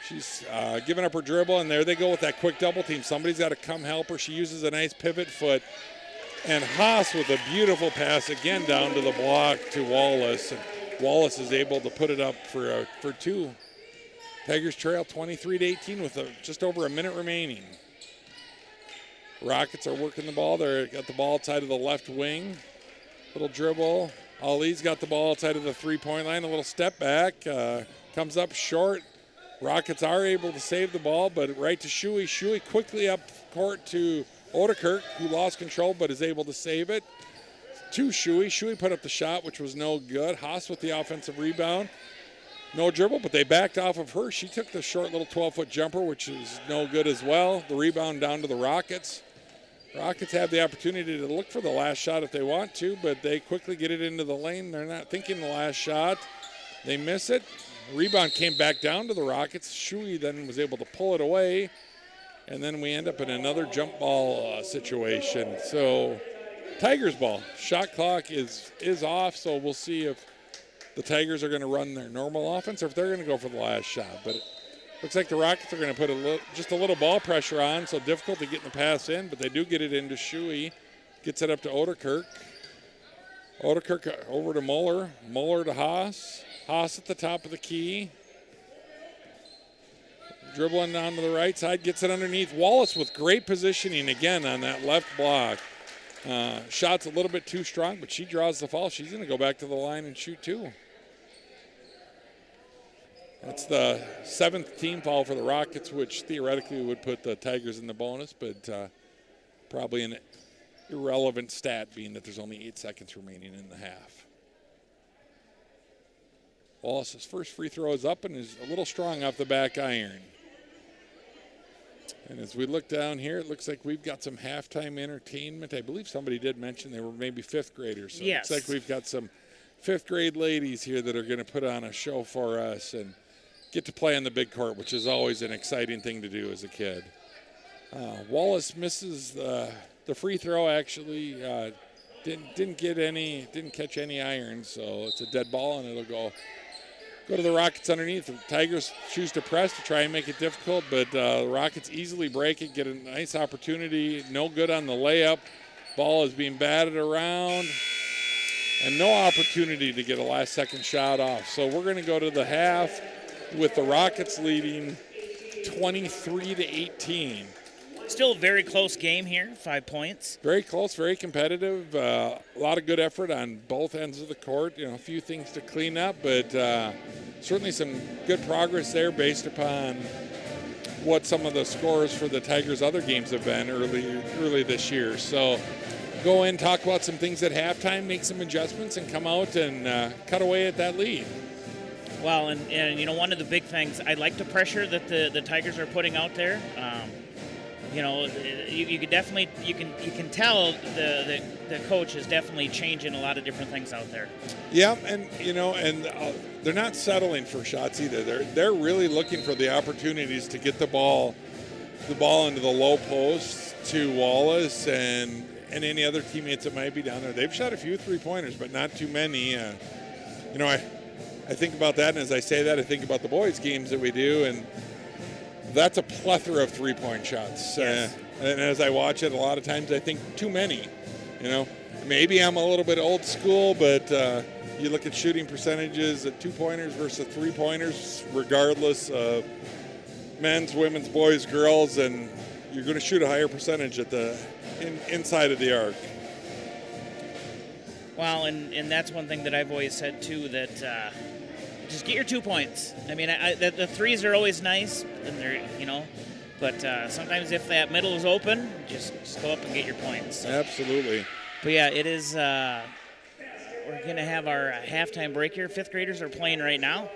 She's giving up her dribble, and there they go with that quick double team. Somebody's got to come help her. She uses a nice pivot foot. And Haas with a beautiful pass again down to the block to Wallace. And Wallace is able to put it up for 2. Tigers trail 23-18 with just over a minute remaining. Rockets are working the ball. They've got the ball outside of the left wing. Little dribble. Ali's got the ball outside of the three-point line. A little step back. Comes up short. Rockets are able to save the ball, but right to Shuey. Shuey quickly up court to Odekirk, who lost control but is able to save it. To Shuey. Shuey put up the shot, which was no good. Haas with the offensive rebound. No dribble, but they backed off of her. She took the short little 12-foot jumper, which is no good as well. The rebound down to the Rockets. Rockets have the opportunity to look for the last shot if they want to, but they quickly get it into the lane. They're not thinking the last shot. They miss it. Rebound came back down to the Rockets. Shuey then was able to pull it away, and then we end up in another jump ball situation. So Tigers ball. Shot clock is off, so we'll see if the Tigers are going to run their normal offense or if they're going to go for the last shot. But it looks like the Rockets are going to put just a little ball pressure on, so difficulty getting the pass in, but they do get it into Shuey. Gets it up to Oderkirk. Oderkirk over to Muller. Muller to Haas. Haas at the top of the key. Dribbling down to the right side. Gets it underneath. Wallace with great positioning again on that left block. Shot's a little bit too strong, but she draws the foul. She's going to go back to the line and shoot two. That's the 7th team foul for the Rockets, which theoretically would put the Tigers in the bonus, but probably an irrelevant stat being that there's only 8 seconds remaining in the half. Wallace's first free throw is up and is a little strong off the back iron. And as we look down here, it looks like we've got some halftime entertainment. I believe somebody did mention they were maybe 5th graders. So yes. It looks like we've got some 5th grade ladies here that are going to put on a show for us and get to play on the big court, which is always an exciting thing to do as a kid. Wallace misses the free throw, actually. Didn't catch any irons, so it's a dead ball, and it'll go to the Rockets underneath. The Tigers choose to press to try and make it difficult, but the Rockets easily break it, get a nice opportunity. No good on the layup. Ball is being batted around, and no opportunity to get a last-second shot off. So we're going to go to the half with the Rockets leading 23-18. Still a very close game here, 5 points. Very close, very competitive. A lot of good effort on both ends of the court. A few things to clean up, but certainly some good progress there based upon what some of the scores for the Tigers' other games have been early this year. So go in, talk about some things at halftime, make some adjustments, and come out and cut away at that lead. Well, and one of the big things, I like the pressure that the Tigers are putting out there. You can definitely you can tell the coach is definitely changing a lot of different things out there. Yeah, and they're not settling for shots either. They're really looking for the opportunities to get the ball into the low post to Wallace and any other teammates that might be down there. They've shot a few 3-pointers, but not too many. I think about that, and as I say that, I think about the boys' games that we do, and that's a plethora of 3-point shots. Yes. And as I watch it, a lot of times I think too many. Maybe I'm a little bit old school, but you look at shooting percentages at 2-pointers versus 3-pointers, regardless of men's, women's, boys, girls, and you're going to shoot a higher percentage at the inside of the arc. Well, and that's one thing that I've always said too, that just get your 2 points. I mean, the threes are always nice, and they're but sometimes if that middle is open, just go up and get your points. So. Absolutely. But yeah, it is. We're gonna have our halftime break here. 5th graders are playing right now.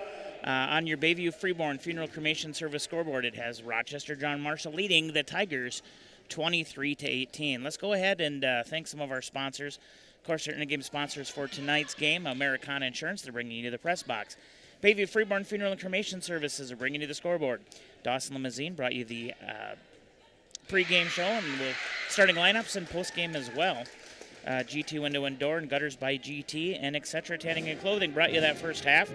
On your Bayview Freeborn Funeral Cremation Service scoreboard, it has Rochester John Marshall leading the Tigers 23-18. Let's go ahead and thank some of our sponsors. Of course, our in-game sponsors for tonight's game, Americana Insurance. They're bringing you the press box. Bayview Freeborn Funeral and Cremation Services are bringing you the scoreboard. Dawson Limousine brought you the pregame show, and starting lineups and postgame as well. GT Window and Door and Gutters by GT and Etc. Tanning and Clothing brought you that first half.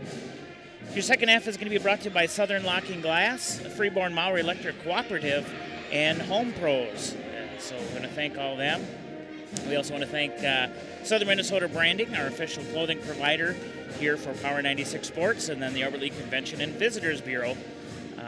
Your second half is going to be brought to you by Southern Locking Glass, Freeborn Maury Electric Cooperative, and Home Pros. So we're going to thank all of them. We also want to thank Southern Minnesota Branding, our official clothing provider here for Power 96 Sports, and then the Albert League Convention and Visitors Bureau,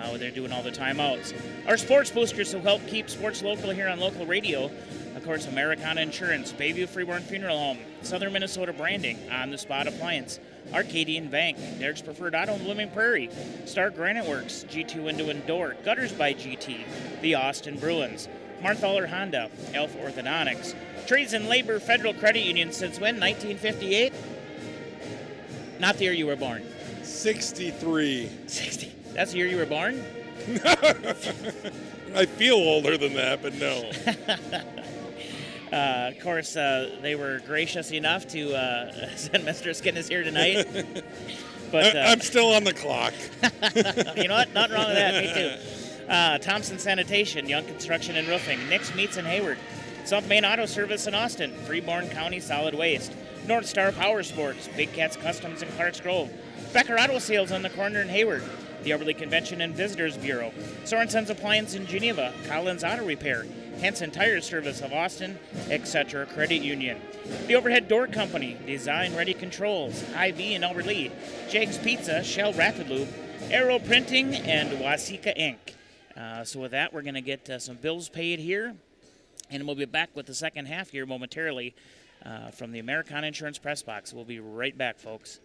where they're doing all the timeouts. Our sports boosters who help keep sports local here on local radio. Of course, Americana Insurance, Bayview Freeborn Funeral Home, Southern Minnesota Branding, On the Spot Appliance, Arcadian Bank, Derek's Preferred Auto in Blooming Prairie, Star Granite Works, G2 Window and Door, Gutters by GT, the Austin Bruins, Marthaler Honda, Elf Orthodontics, Trades and Labor Federal Credit Union since when? 1958? Not the year you were born. 63. 60. That's the year you were born? I feel older than that, but no. Of course, they were gracious enough to send Mr. Skinnis here tonight. But I'm still on the clock. You know what? Nothing wrong with that. Me too. Thompson Sanitation, Young Construction and Roofing, Nick's Meats in Hayward, South Main Auto Service in Austin, Freeborn County Solid Waste, North Star Power Sports, Big Cats Customs in Clarks Grove, Becker Auto Sales on the corner in Hayward, the Albertley Convention and Visitors Bureau, Sorensen's Appliance in Geneva, Collins Auto Repair, Hanson Tire Service of Austin, etc. Credit Union, the Overhead Door Company, Design Ready Controls, Hy-Vee in Albert Lea, Jake's Pizza, Shell Rapid Lube, Aero Printing, and Wasika Inc. So with that, we're going to get some bills paid here, and we'll be back with the second half here momentarily from the Americana Insurance Press Box. We'll be right back, folks.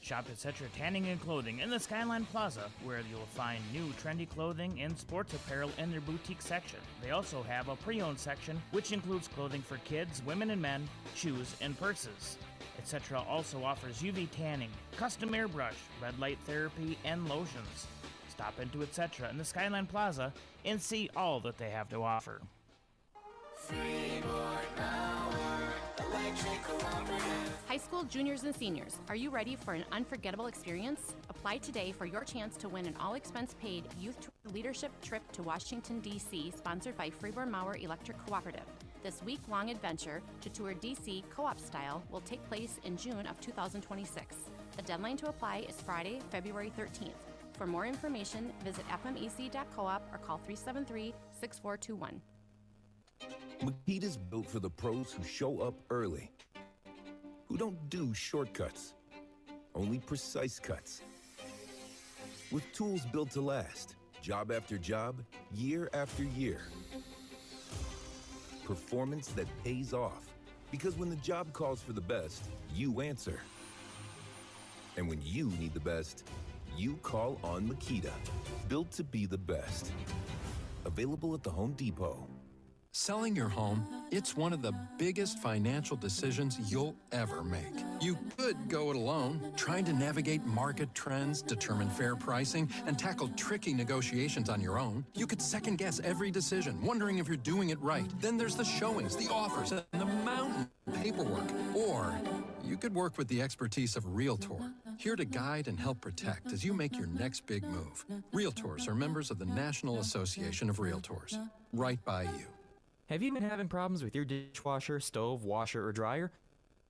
Shop Etc. Tanning and Clothing in the Skyline Plaza, where you'll find new trendy clothing and sports apparel in their boutique section. They also have a pre-owned section, which includes clothing for kids, women and men, shoes, and purses. Etc. also offers UV tanning, custom airbrush, red light therapy, and lotions. Stop into Etc. in the Skyline Plaza and see all that they have to offer. High school juniors and seniors, are you ready for an unforgettable experience? Apply today for your chance to win an all-expense-paid youth leadership trip to Washington, D.C., sponsored by Freeborn Mauer Electric Cooperative. This week-long adventure to tour D.C. co-op style will take place in June of 2026. The deadline to apply is Friday, February 13th. For more information, visit fmec.coop or call 373-6421. Makita's built for the pros who show up early, who don't do shortcuts, only precise cuts. With tools built to last, job after job, year after year. Performance that pays off, because when the job calls for the best, you answer. And when you need the best, you call on Makita. Built to be the best. Available at the Home Depot. Selling your home, it's one of the biggest financial decisions you'll ever make. You could go it alone, trying to navigate market trends, determine fair pricing, and tackle tricky negotiations on your own. You could second guess every decision, wondering if you're doing it right. Then there's the showings, the offers, and the mountain paperwork. Or you could work with the expertise of Realtor, here to guide and help protect as you make your next big move. Realtors are members of the National Association of Realtors. Right by you. Have you been having problems with your dishwasher, stove, washer, or dryer?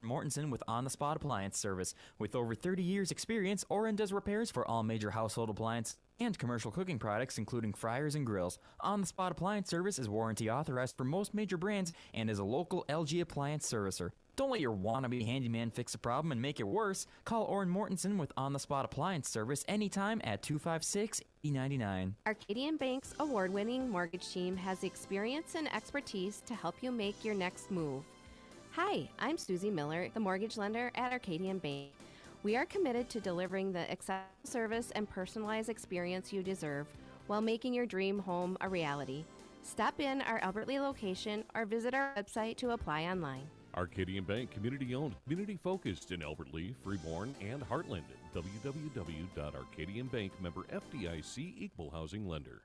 Mortensen with On-the-Spot Appliance Service. With over 30 years experience, Oren does repairs for all major household appliances and commercial cooking products, including fryers and grills. On-the-Spot Appliance Service is warranty authorized for most major brands and is a local LG appliance servicer. Don't let your wannabe handyman fix a problem and make it worse. Call Oren Mortensen with On-the-Spot Appliance Service anytime at 256-E99. Arcadian Bank's award-winning mortgage team has the experience and expertise to help you make your next move. Hi, I'm Susie Miller, the mortgage lender at Arcadian Bank. We are committed to delivering the exceptional service and personalized experience you deserve while making your dream home a reality. Stop in our Albert Lea location or visit our website to apply online. Arcadian Bank, community-owned, community-focused in Albert Lea, Freeborn, and Heartland. www.arcadianbank, member FDIC, equal housing lender.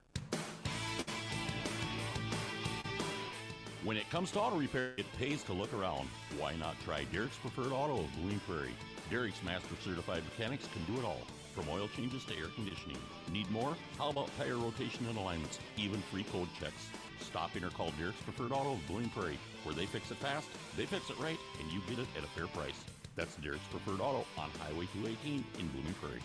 When it comes to auto repair, it pays to look around. Why not try Derek's Preferred Auto of Blooming Prairie? Derek's Master Certified Mechanics can do it all, from oil changes to air conditioning. Need more? How about tire rotation and alignments, even free code checks? Stop in or call Derek's Preferred Auto of Blooming Prairie, where they fix it fast, they fix it right, and you get it at a fair price. That's Derek's Preferred Auto on Highway 218 in Blooming Prairie.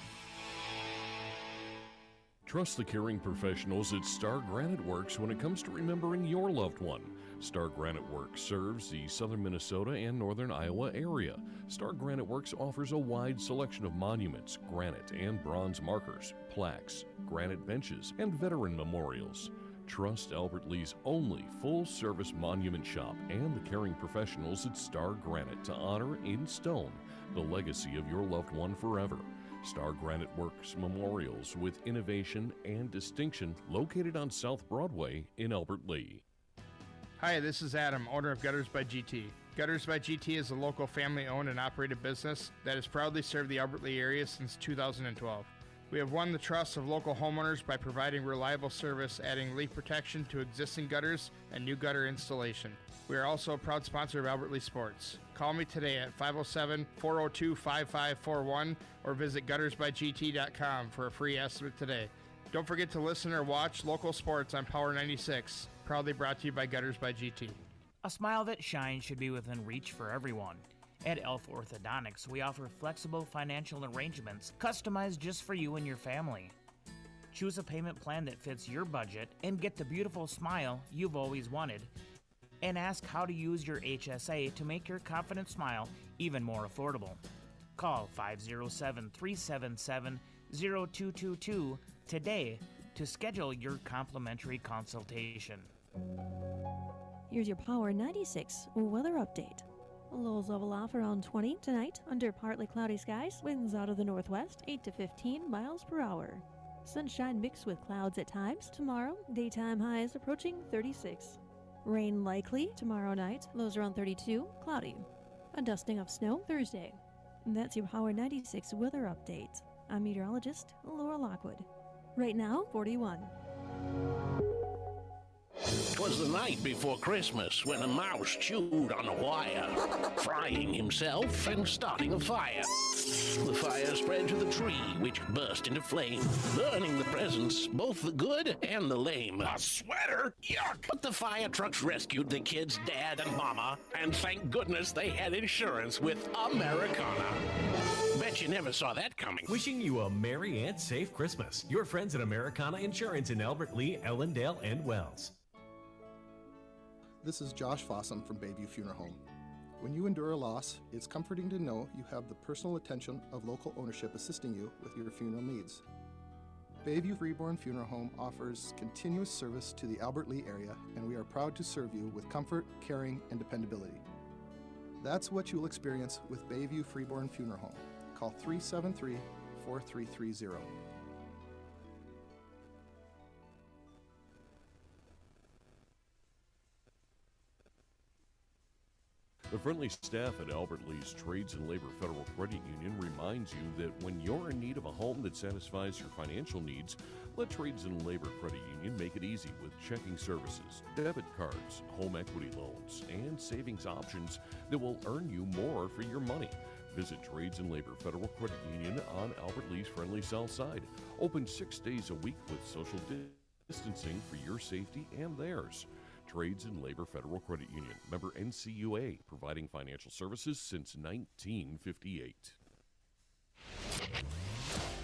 Trust the caring professionals at Star Granite Works when it comes to remembering your loved one. Star Granite Works serves the southern Minnesota and northern Iowa area. Star Granite Works offers a wide selection of monuments, granite and bronze markers, plaques, granite benches, and veteran memorials. Trust Albert Lee's only full-service monument shop and the caring professionals at Star Granite to honor in stone the legacy of your loved one forever. Star Granite Works Memorials with innovation and distinction, located on South Broadway in Albert Lea. Hi, this is Adam, owner of Gutters by GT. Gutters by GT is a local family-owned and operated business that has proudly served the Albert Lea area since 2012. We have won the trust of local homeowners by providing reliable service, adding leak protection to existing gutters and new gutter installation. We are also a proud sponsor of Albert Lea Sports. Call me today at 507-402-5541 or visit guttersbygt.com for a free estimate today. Don't forget to listen or watch local sports on Power 96. Proudly brought to you by Gutters by GT. A smile that shines should be within reach for everyone. At Elf Orthodontics, we offer flexible financial arrangements customized just for you and your family. Choose a payment plan that fits your budget and get the beautiful smile you've always wanted. And ask how to use your HSA to make your confident smile even more affordable. Call 507-377-0222 today to schedule your complimentary consultation. Here's your Power 96 weather update. Lows level off around 20 tonight under partly cloudy skies. Winds out of the northwest 8 to 15 miles per hour. Sunshine mixed with clouds at times. Tomorrow, daytime highs approaching 36. Rain likely tomorrow night. Lows around 32, cloudy. A dusting of snow Thursday. That's your Power 96 weather update. I'm meteorologist Laura Lockwood. Right now, 41. 'Twas the night before Christmas when a mouse chewed on a wire, frying himself and starting a fire. The fire spread to the tree, which burst into flame, burning the presents, both the good and the lame. A sweater? Yuck! But the fire trucks rescued the kids' dad and mama, and thank goodness they had insurance with Americana. Bet you never saw that coming. Wishing you a merry and safe Christmas. Your friends at Americana Insurance in Albert Lee, Ellendale, and Wells. This is Josh Fossum from Bayview Funeral Home. When you endure a loss, it's comforting to know you have the personal attention of local ownership assisting you with your funeral needs. Bayview Freeborn Funeral Home offers continuous service to the Albert Lee area, and we are proud to serve you with comfort, caring, and dependability. That's what you'll experience with Bayview Freeborn Funeral Home. Call 373-4330. The friendly staff at Albert Lee's Trades and Labor Federal Credit Union reminds you that when you're in need of a home that satisfies your financial needs, let Trades and Labor Credit Union make it easy with checking services, debit cards, home equity loans, and savings options that will earn you more for your money. Visit Trades and Labor Federal Credit Union on Albert Lee's friendly south side. Open 6 days a week with social distancing for your safety and theirs. Trades and Labor Federal Credit Union, member NCUA, providing financial services since 1958.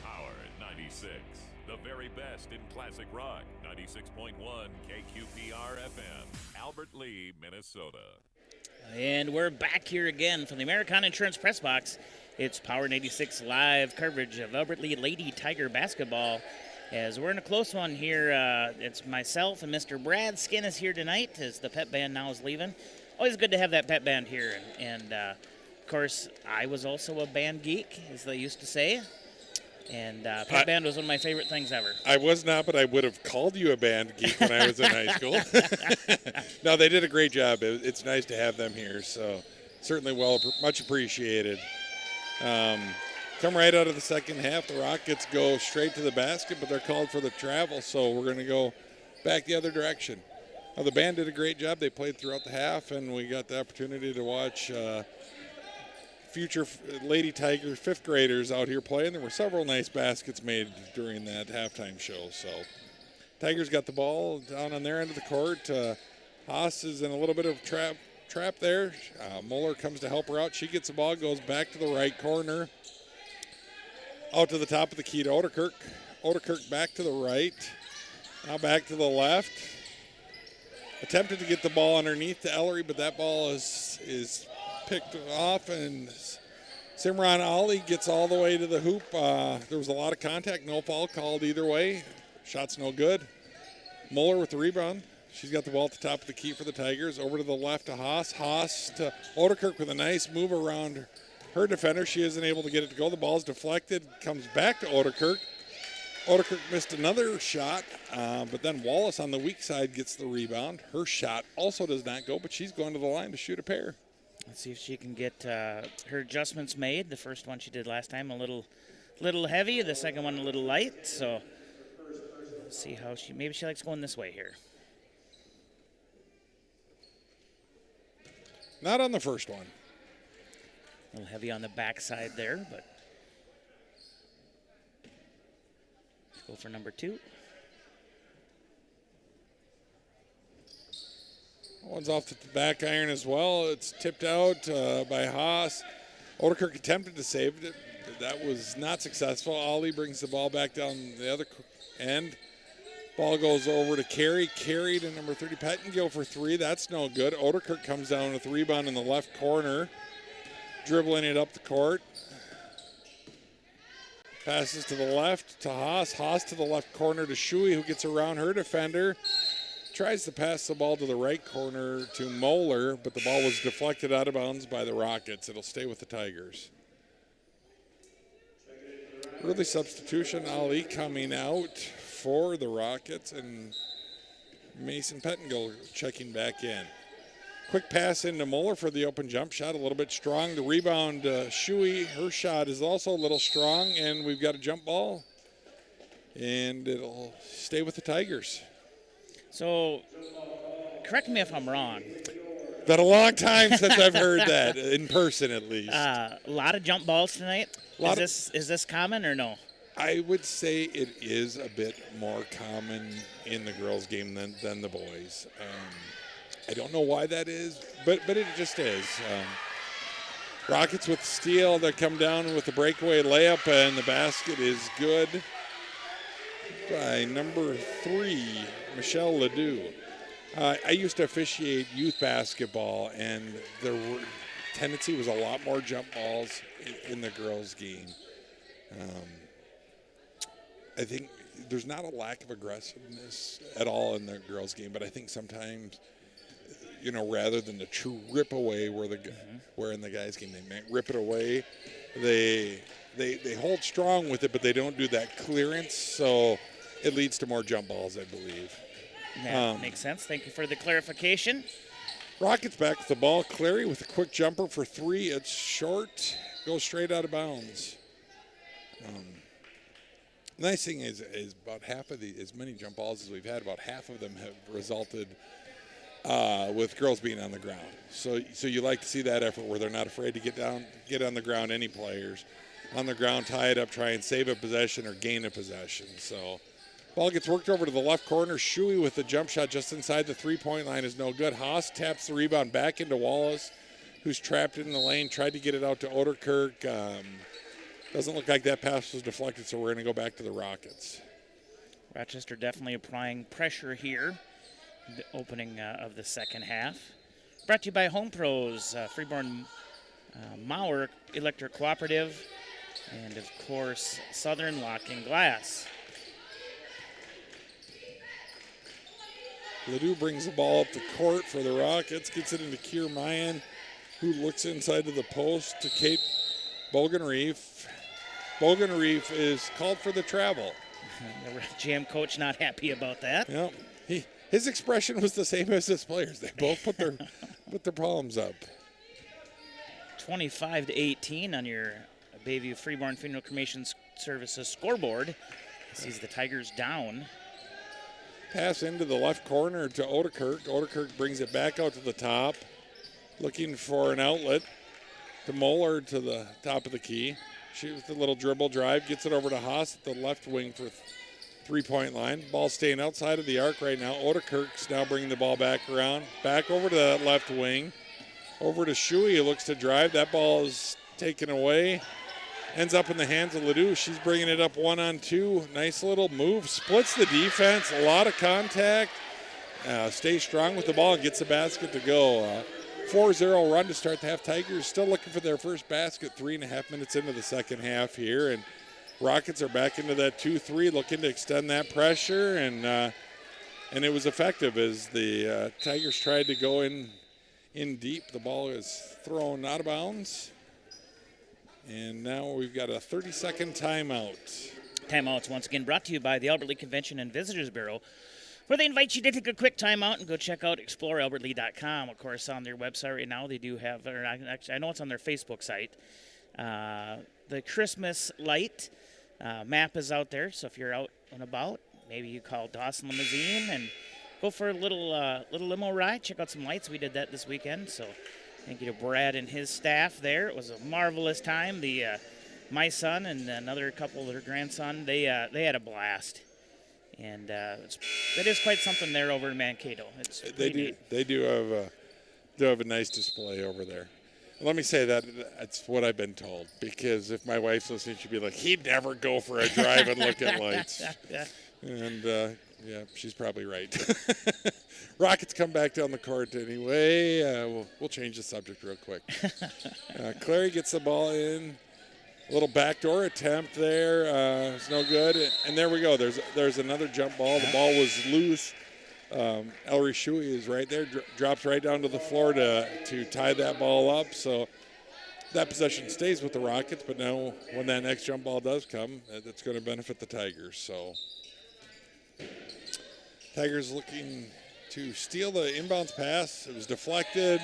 Power 96, the very best in classic rock. 96.1 KQPR FM, Albert Lee, Minnesota. And we're back here again from the Americana Insurance Press Box. It's Power 96 live coverage of Albert Lee Lady Tiger basketball. As we're in a close one here, it's myself and Mr. Brad Skin is here tonight as the pep band now is leaving. Always good to have that pep band here. And of course, I was also a band geek, as they used to say. And pep band was one of my favorite things ever. I was not, but I would have called you a band geek when I was in high school. No, they did a great job. It's nice to have them here, so certainly much appreciated. Come right out of the second half. The Rockets go straight to the basket, but they're called for the travel, so we're going to go back the other direction. Now, the band did a great job. They played throughout the half, and we got the opportunity to watch future Lady Tigers 5th graders out here playing. There were several nice baskets made during that halftime show. So Tigers got the ball down on their end of the court. Haas is in a little bit of trap there. Muller comes to help her out. She gets the ball, goes back to the right corner. Out to the top of the key to Oderkirk. Oderkirk back to the right. Now back to the left. Attempted to get the ball underneath to Ellery, but that ball is picked off, and Simran Ali gets all the way to the hoop. There was a lot of contact, no foul called either way. Shot's no good. Muller with the rebound. She's got the ball at the top of the key for the Tigers. Over to the left to Haas. Haas to Oderkirk with a nice move around her defender. She isn't able to get it to go. The ball's deflected, comes back to Oderkirk. Oderkirk missed another shot, but then Wallace on the weak side gets the rebound. Her shot also does not go, but she's going to the line to shoot a pair. Let's see if she can get her adjustments made. The first one she did last time a little heavy, the second one a little light. So let's see how maybe she likes going this way here. Not on the first one. A little heavy on the backside there, but let's go for number 2. One's off the back iron as well. It's tipped out by Haas. Odekirk attempted to save it. That was not successful. Ollie brings the ball back down the other end. Ball goes over to Carey. Carey to number 30, Pettingill for three. That's no good. Odekirk comes down with a rebound in the left corner. Dribbling it up the court. Passes to the left to Haas. Haas to the left corner to Shuey, who gets around her defender. Tries to pass the ball to the right corner to Moeller, but the ball was deflected out of bounds by the Rockets. It'll stay with the Tigers. Early substitution, Ali coming out for the Rockets, and Mason Pettingill checking back in. Quick pass into Moeller for the open jump shot, a little bit strong. The rebound, Shuey, her shot is also a little strong, and we've got a jump ball, and it'll stay with the Tigers. So, correct me if I'm wrong. Been a long time since I've heard that, in person at least. A lot of jump balls tonight. Is this common or no? I would say it is a bit more common in the girls' game than the boys. I don't know why that is, but it just is. Rockets with steal. They come down with the breakaway layup, and the basket is good by number 3, Michelle Ledoux. I used to officiate youth basketball, and the tendency was a lot more jump balls in the girls' game. I think there's not a lack of aggressiveness at all in the girls' game, but I think sometimes, rather than the true rip away where in the guys' game they might rip it away, they hold strong with it, but they don't do that clearance, so it leads to more jump balls, I believe. That makes sense. Thank you for the clarification. Rockets back with the ball. Clary with a quick jumper for 3. It's short. Goes straight out of bounds. Nice thing is about half of as many jump balls as we've had, about half of them have resulted with girls being on the ground. So you like to see that effort where they're not afraid to get on the ground, any players. On the ground, tie it up, try and save a possession or gain a possession. So ball gets worked over to the left corner. Shuey with the jump shot just inside the three-point line is no good. Haas taps the rebound back into Wallace, who's trapped in the lane, tried to get it out to Odekirk. Doesn't look like that pass was deflected, so we're going to go back to the Rockets. Rochester definitely applying pressure here, the opening of the second half. Brought to you by Home Pros, Freeborn Mauer Electric Cooperative, and of course, Southern Lock and Glass. Ledoux brings the ball up the court for the Rockets, gets it into Kier Mayan, who looks inside to the post to Kate Bogenreef. Bogenreef is called for the travel. The GM coach not happy about that. Yep. His expression was the same as his players. They both put their palms up. 25-18 on your Bayview Freeborn Funeral Cremation Services scoreboard. Sees the Tigers down. Pass into the left corner to Odekirk. Odekirk brings it back out to the top, looking for an outlet to Moeller to the top of the key. Shoots the little dribble drive, gets it over to Haas at the left wing for three-point line. Ball staying outside of the arc right now. Odekirk's now bringing the ball back around. Back over to that left wing. Over to Shuey, who looks to drive. That ball is taken away. Ends up in the hands of Ledoux. She's bringing it up 1-on-2. Nice little move. Splits the defense. A lot of contact. Stays strong with the ball and gets the basket to go. 4-0 run to start the half. Tigers still looking for their first basket 3.5 minutes into the second half here. And Rockets are back into that 2-3, looking to extend that pressure. And it was effective as the Tigers tried to go in deep. The ball is thrown out of bounds. And now we've got a 30-second timeout. Timeouts once again brought to you by the Albert Lea Convention and Visitors Bureau, where they invite you to take a quick timeout and go check out explorealbertlea.com. Of course, on their website right now, they do have, or actually, I know it's on their Facebook site, the Christmas light map is out there. So if you're out and about, maybe you call Dawson Limousine and go for a little limo ride. Check out some lights. We did that this weekend. So thank you to Brad and his staff there. It was a marvelous time. My son and another couple of their grandson, they had a blast. And that is quite something there over in Mankato. It's They do have a nice display over there. Let me say that's what I've been told, because if my wife's listening, she'd be like, he'd never go for a drive and look at lights. And yeah, she's probably right. Rockets come back down the court anyway. We'll change the subject real quick. Clary gets the ball in. A little backdoor attempt there. It's no good. And there we go. There's another jump ball. The ball was loose. Ellery Shuey is right there, drops right down to the floor to tie that ball up. So that possession stays with the Rockets, but now when that next jump ball does come, it's going to benefit the Tigers. So Tigers looking to steal the inbounds pass. It was deflected.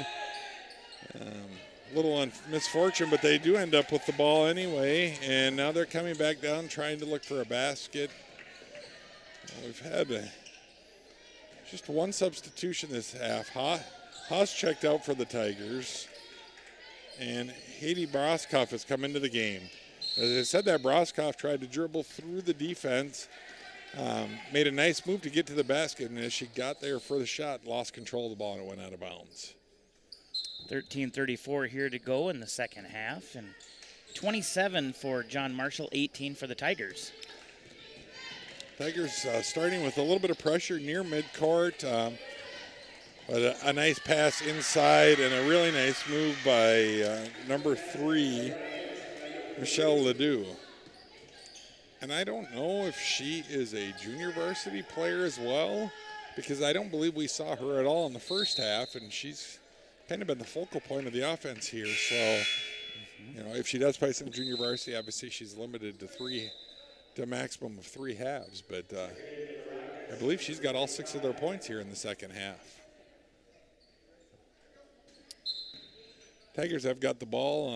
Little misfortune, but they do end up with the ball anyway, and now they're coming back down trying to look for a basket. We've had just one substitution this half. Haas checked out for the Tigers, and Haiti Broskoff has come into the game. As I said, that Broskoff tried to dribble through the defense, made a nice move to get to the basket, and as she got there for the shot, lost control of the ball and it went out of bounds. 13:34 here to go in the second half, and 27 for John Marshall, 18 for the Tigers. Tigers starting with a little bit of pressure near midcourt, but a nice pass inside and a really nice move by number 3, Michelle Ledoux. And I don't know if she is a junior varsity player as well, because I don't believe we saw her at all in the first half, and she's kind of been the focal point of the offense here. So, you know, if she does play some junior varsity, obviously she's limited to a maximum of 3 halves, but I believe she's got all 6 of their points here in the second half. Tigers have got the ball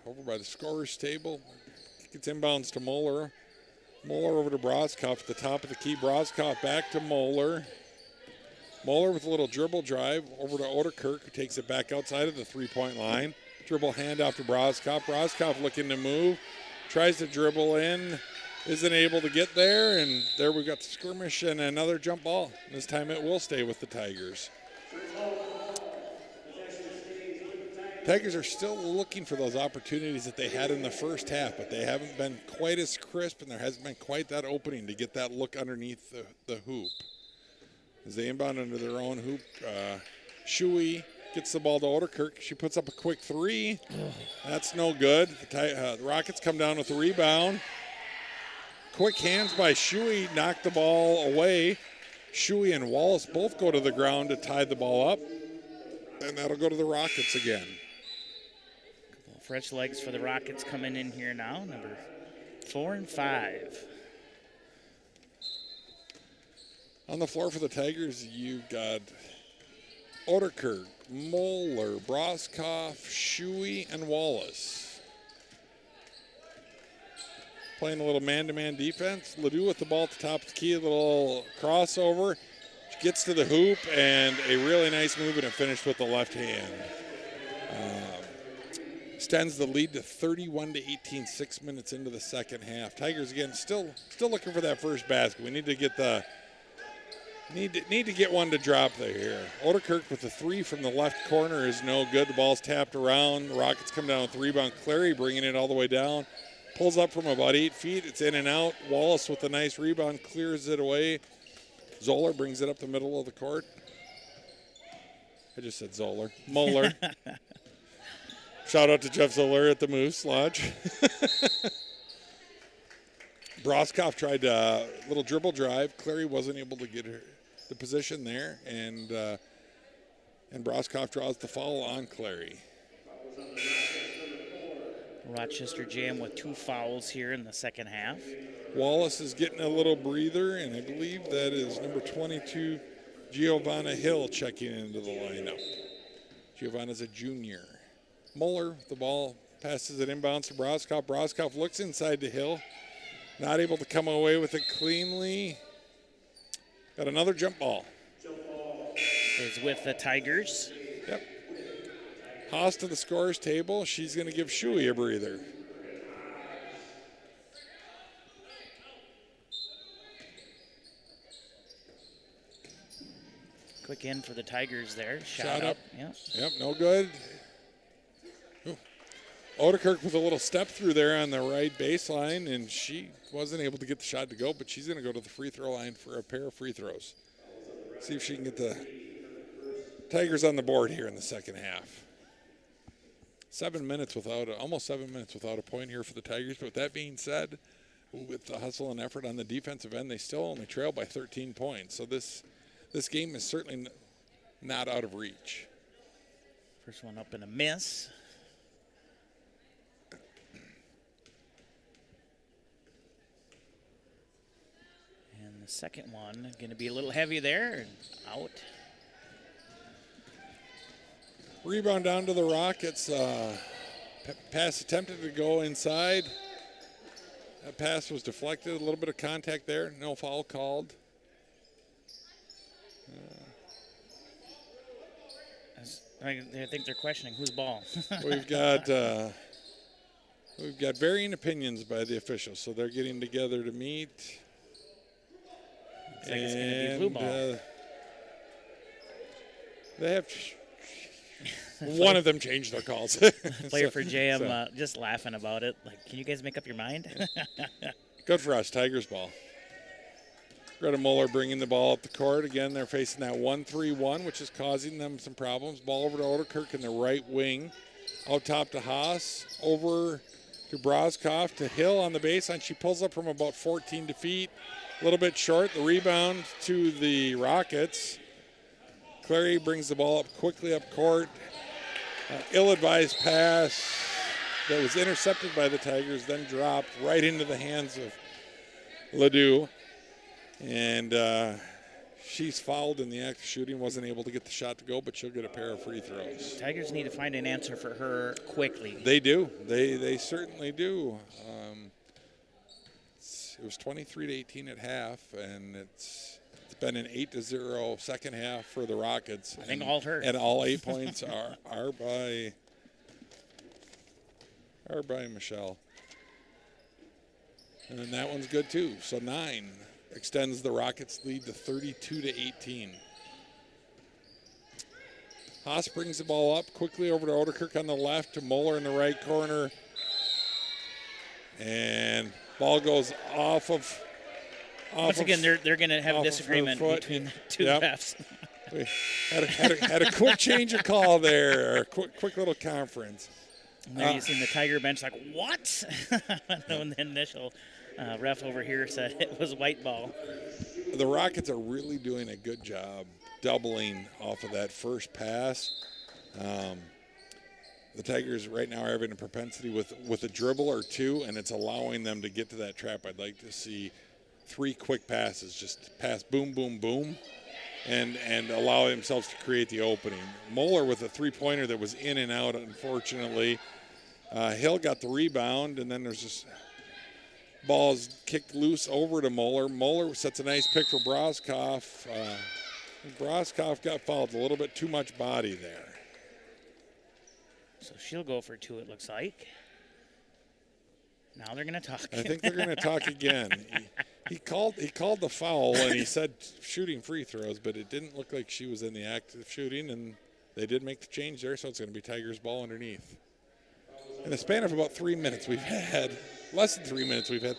over by the scorer's table. Gets inbounds to Moeller. Moeller over to Broskoff at the top of the key. Broskoff back to Moeller. Moeller with a little dribble drive over to Oderkirk, who takes it back outside of the 3-point line. Dribble handoff to Broskoff. Broskoff looking to move. Tries to dribble in. Isn't able to get there, and there we got the skirmish and another jump ball. This time it will stay with the Tigers. Tigers are still looking for those opportunities that they had in the first half, but they haven't been quite as crisp, and there hasn't been quite that opening to get that look underneath the hoop. As they inbound under their own hoop, Shuey gets the ball to Oderkirk. She puts up a quick 3. That's no good. The Rockets come down with the rebound. Quick hands by Shuey knock the ball away. Shuey and Wallace both go to the ground to tie the ball up, and that'll go to the Rockets again. Fresh legs for the Rockets coming in here now, number 4 and 5. On the floor for the Tigers, you've got Oderkirk, Moeller, Broskoff, Shuey, and Wallace. Playing a little man-to-man defense. Ledoux with the ball at the top of the key, a little crossover. She gets to the hoop, and a really nice move, and it finished with the left hand. Extends the lead to 31-18, 6 minutes into the second half. Tigers, again, still looking for that first basket. We need to get Need to get one to drop there here. Oderkirk with the 3 from the left corner is no good. The ball's tapped around. The Rockets come down with the rebound. Clary bringing it all the way down. Pulls up from about 8 feet. It's in and out. Wallace with a nice rebound clears it away. Zoller brings it up the middle of the court. I just said Zoller. Moeller. Shout out to Jeff Zoller at the Moose Lodge. Broskoff tried a little dribble drive. Clary wasn't able to get the position there, and Broskoff draws the foul on Clary. Rochester Jam with 2 fouls here in the second half. Wallace is getting a little breather, and I believe that is number 22, Giovanna Hill, checking into the lineup. Giovanna's a junior. Moeller, the ball passes it inbounds to Broskoff. Broskoff looks inside to Hill. Not able to come away with it cleanly. Got another jump ball. Is with the Tigers. Yep. Haas to the scorer's table. She's going to give Shuey a breather. Quick in for the Tigers there. Shot up. Yep. Yep, no good. Ooh. Odekirk with a little step through there on the right baseline, and she wasn't able to get the shot to go, but she's going to go to the free throw line for a pair of free throws. See if she can get the Tigers on the board here in the second half. Almost 7 minutes without a point here for the Tigers. But with that being said, with the hustle and effort on the defensive end, they still only trail by 13 points. So this game is certainly not out of reach. First one up and a miss. And the second one going to be a little heavy there and out. Rebound down to the Rockets. Pass attempted to go inside. That pass was deflected. A little bit of contact there. No foul called. I think they're questioning whose ball. We've got varying opinions by the officials, so they're getting together to meet. Looks like it's going to be blue ball. They have one of them changed their calls. Player for JM just laughing about it. Like, can you guys make up your mind? Good for us, Tigers ball. Greta Muller bringing the ball up the court. Again, they're facing that 1-3-1, which is causing them some problems. Ball over to Odekirk in the right wing. Out top to Haas. Over to Broskopf to Hill on the baseline. She pulls up from about 14 feet. A little bit short. The rebound to the Rockets. Clary brings the ball up quickly up court. Ill-advised pass that was intercepted by the Tigers, then dropped right into the hands of Ledoux. And she's fouled in the act of shooting, wasn't able to get the shot to go, but she'll get a pair of free throws. Tigers need to find an answer for her quickly. They do. They certainly do. It was 23-18 at half, and it's been an 8-0 second half for the Rockets. I think all her. And all 8 points are by Michelle. And then that one's good too. So 9 extends the Rockets' lead to 32-18. Haas brings the ball up quickly over to Odekirk on the left, to Muller in the right corner. And ball goes off of. Once again, they're going to have a disagreement between the two refs. We had a quick change of call there, or a quick little conference. And there you see the Tiger bench like, what? When the initial ref over here said it was white ball. The Rockets are really doing a good job doubling off of that first pass. The Tigers right now are having a propensity with a dribble or two, and it's allowing them to get to that trap. I'd like to see 3 quick passes, just pass boom, boom, boom, and allow themselves to create the opening. Muller with a three-pointer that was in and out, unfortunately. Hill got the rebound, and then there's just balls kicked loose over to Muller. Muller sets a nice pick for Broskopf. Broskopf got fouled, a little bit too much body there. So she'll go for 2, it looks like. Now they're going to talk. I think they're going to talk again. He called the foul, and he said shooting free throws, but it didn't look like she was in the act of shooting, and they did make the change there, so it's going to be Tigers ball underneath. In the span of about 3 minutes, we've had less than 3 minutes. We've had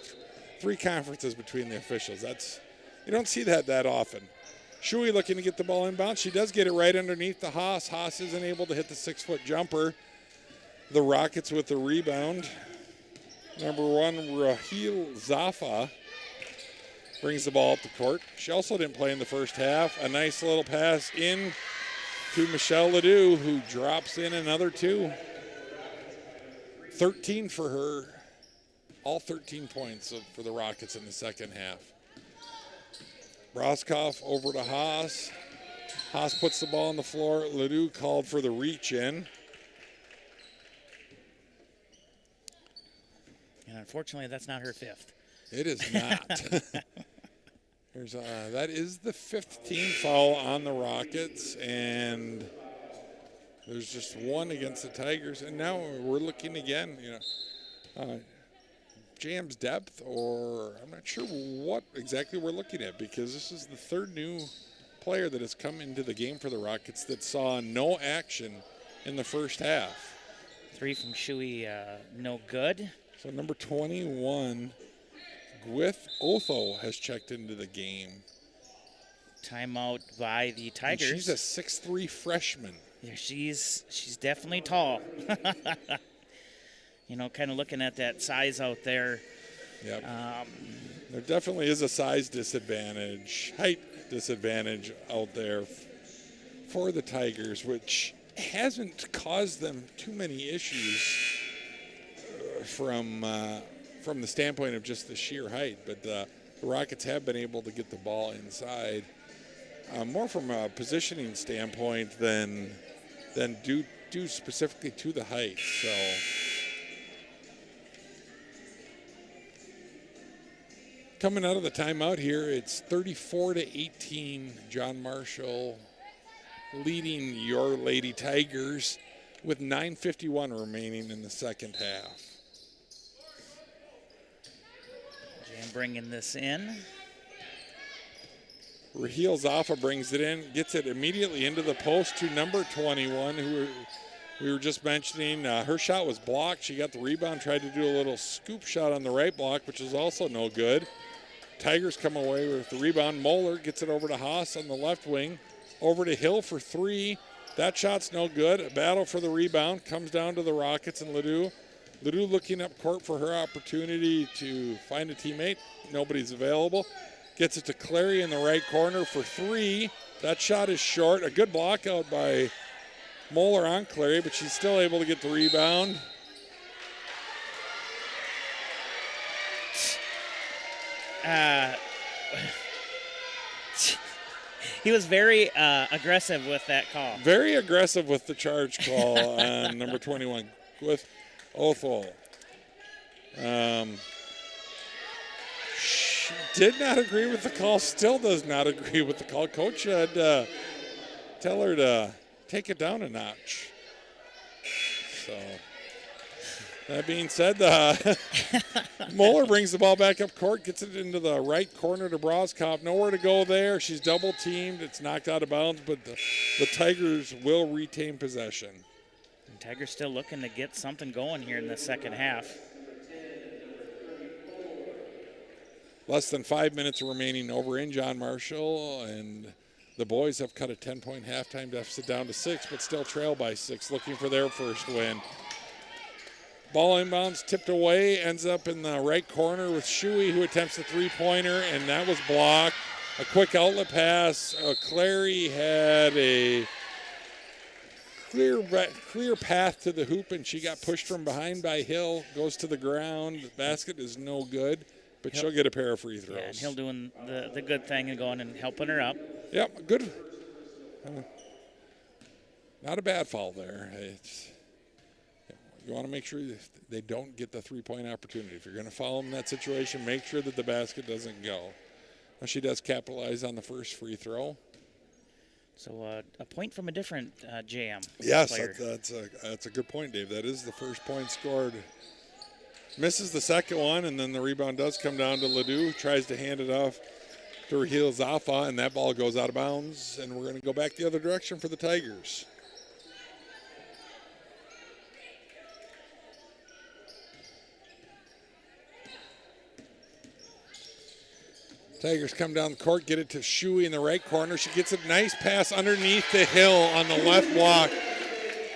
3 conferences between the officials. You don't see that often. Shui looking to get the ball inbound. She does get it right underneath the Haas. Haas isn't able to hit the 6-foot jumper. The Rockets with the rebound. Number 1, Raheel Zafa brings the ball up the court. She also didn't play in the first half. A nice little pass in to Michelle Ledoux, who drops in another 2. 13 for her. All 13 points for the Rockets in the second half. Broskopf over to Haas. Haas puts the ball on the floor. Ledoux called for the reach in. And unfortunately, that's not her 5th. It is not. That is the 5th team foul on the Rockets, and there's just 1 against the Tigers. And now we're looking again, Jam's depth, or I'm not sure what exactly we're looking at, because this is the 3rd new player that has come into the game for the Rockets that saw no action in the first half. 3 from Shuey, no good. So number 21, Gwith Otho, has checked into the game. Timeout by the Tigers. And she's a 6'3" freshman. Yeah, she's definitely tall. You know, kind of looking at that size out there. Yep. There definitely is a size disadvantage, height disadvantage out there for the Tigers, which hasn't caused them too many issues from the standpoint of just the sheer height. But the Rockets have been able to get the ball inside, more from a positioning standpoint than due specifically to the height. So. Coming out of the timeout here, it's 34-18. John Marshall leading your Lady Tigers with 9:51 remaining in the second half. Jan bringing this in. Raheel Zaffa brings it in, gets it immediately into the post to number 21, who we were just mentioning. Her shot was blocked. She got the rebound, tried to do a little scoop shot on the right block, which is also no good. Tigers come away with the rebound. Moeller gets it over to Haas on the left wing. Over to Hill for 3. That shot's no good. A battle for the rebound. Comes down to the Rockets and Ledoux. Ledoux looking up court for her opportunity to find a teammate. Nobody's available. Gets it to Clary in the right corner for 3. That shot is short. A good block out by Moeller on Clary, but she's still able to get the rebound. He was very aggressive with that call. Very aggressive with the charge call on number 21 with Othol. She did not agree with the call, still does not agree with the call. Coach had tell her to take it down a notch. So, that being said, Moeller brings the ball back up court, gets it into the right corner to Broskopf. Nowhere to go there. She's double teamed. It's knocked out of bounds, but the Tigers will retain possession. And Tigers still looking to get something going here in the second half. Less than 5 minutes remaining over in John Marshall, and the boys have cut a 10-point halftime deficit down to 6, but still trail by 6, looking for their first win. Ball inbounds, tipped away, ends up in the right corner with Shuey, who attempts the three-pointer, and that was blocked. A quick outlet pass. Clary had a clear path to the hoop, and she got pushed from behind by Hill. Goes to the ground. The basket is no good, but she'll get a pair of free throws. Yeah, and Hill doing the good thing and going and helping her up. Yep, good. Not a bad foul there. You want to make sure they don't get the three-point opportunity. If you're going to foul them in that situation, make sure that the basket doesn't go. Now she does capitalize on the first free throw. So a point from a different JM yes, player. That's a good point, Dave. That is the first point scored. Misses the second one, and then the rebound does come down to Ledoux. Tries to hand it off to Raheel Zaffa, and that ball goes out of bounds. And we're going to go back the other direction for the Tigers. Tigers come down the court, get it to Shuey in the right corner. She gets a nice pass underneath the Hill on the left block.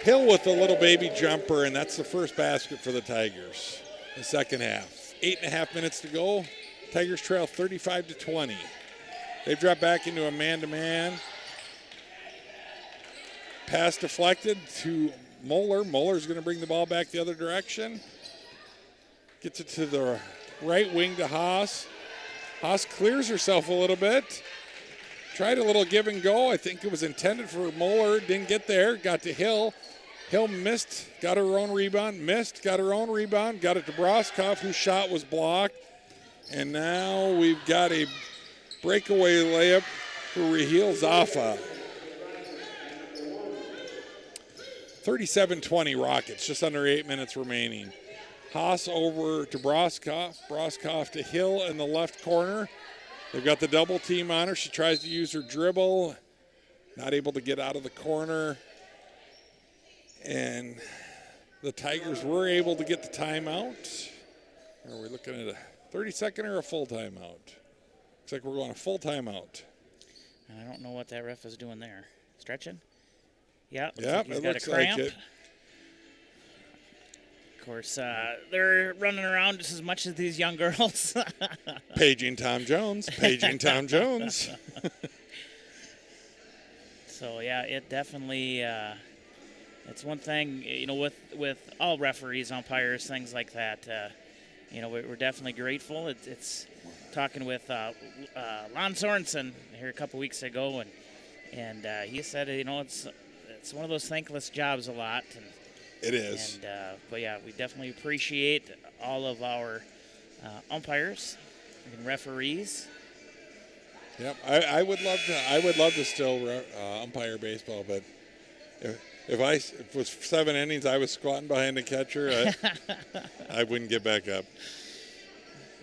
Hill with a little baby jumper, and that's the first basket for the Tigers in the second half. 8.5 minutes to go. Tigers trail 35-20. They've dropped back into a man-to-man. Pass deflected to Moeller. Moeller's going to bring the ball back the other direction. Gets it to the right wing to Haas. Haas clears herself a little bit. Tried a little give and go. I think it was intended for Moeller. Didn't get there. Got to Hill. Hill missed. Got her own rebound. Missed. Got her own rebound. Got it to Broskopf, whose shot was blocked. And now we've got a breakaway layup for Raheel Zaffa. 37-20 Rockets. Just under 8 minutes remaining. Haas over to Broskopf. Broskopf to Hill in the left corner. They've got the double team on her. She tries to use her dribble, not able to get out of the corner. And the Tigers were able to get the timeout. Are we looking at a 30-second or a full timeout? Looks like we're going a full timeout. And I don't know what that ref is doing there. Stretching? Yeah, Yeah, he's it got looks a cramp. like it. Of course, they're running around just as much as these young girls. Paging Tom Jones. Paging Tom Jones. So, yeah, it definitely it's one thing, with all referees, umpires, things like that. We're definitely grateful. It's talking with Lon Sorensen here a couple weeks ago, and he said, it's one of those thankless jobs a lot. And, it is. But yeah, we definitely appreciate all of our umpires and referees. Yep, I would love to still umpire baseball, but if it was 7 innings, I was squatting behind the catcher, I wouldn't get back up.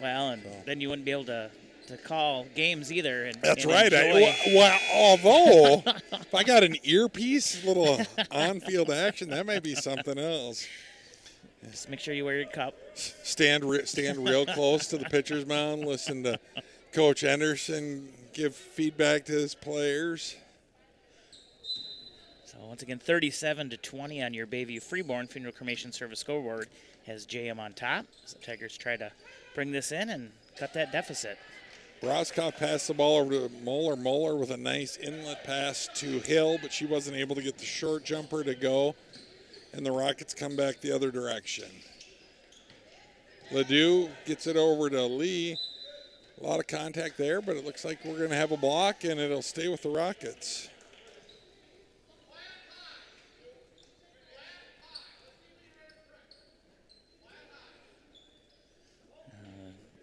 Well, and then you wouldn't be able to call games either. That's and right. Although if I got an earpiece, a little on-field action, that might be something else. Just make sure you wear your cup. Stand real close to the pitcher's mound. Listen to Coach Anderson give feedback to his players. So once again, 37-20 on your Bayview Freeborn Funeral Cremation Service scoreboard has JM on top. So Tigers try to bring this in and cut that deficit. Broskopf passed the ball over to Moeller. Moeller with a nice inlet pass to Hill, but she wasn't able to get the short jumper to go, and the Rockets come back the other direction. Ledoux gets it over to Lee. A lot of contact there, but it looks like we're going to have a block, and it'll stay with the Rockets.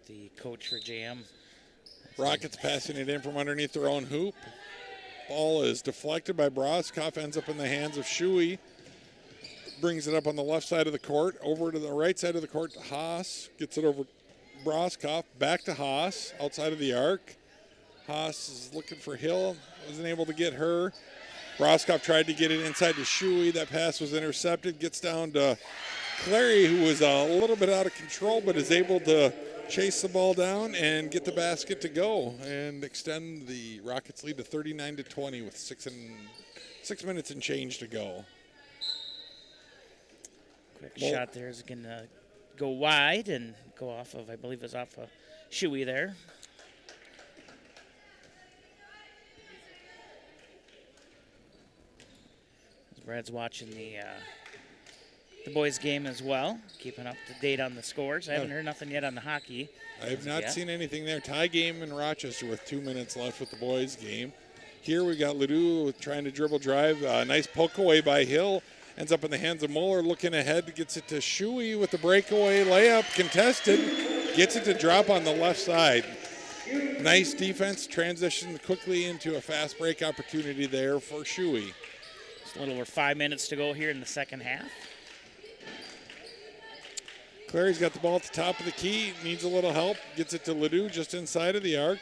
The coach for JM. Rockets passing it in from underneath their own hoop. Ball is deflected by Broskopf, ends up in the hands of Shuey. Brings it up on the left side of the court, over to the right side of the court to Haas. Gets it over Broskopf, back to Haas, outside of the arc. Haas is looking for Hill, wasn't able to get her. Broskopf tried to get it inside to Shuey. That pass was intercepted. Gets down to Clary, who was a little bit out of control, but is able to chase the ball down and get the basket to go and extend the Rockets lead to 39-20 with 6 minutes and change to go. Quick shot there is going to go wide and go off of, I believe it's off of Shuey there. Brad's watching the boys' game as well, keeping up to date on the scores. I haven't heard nothing yet on the hockey. I have not seen anything there. Tie game in Rochester with 2 minutes left with the boys' game. Here we got Ledoux trying to dribble drive. Nice poke away by Hill. Ends up in the hands of Mueller, looking ahead, gets it to Shuey with the breakaway layup, contested. Gets it to drop on the left side. Nice defense, transitioned quickly into a fast break opportunity there for Shuey. Just a little over 5 minutes to go here in the second half. Clary's got the ball at the top of the key, needs a little help, gets it to Ledoux just inside of the arc.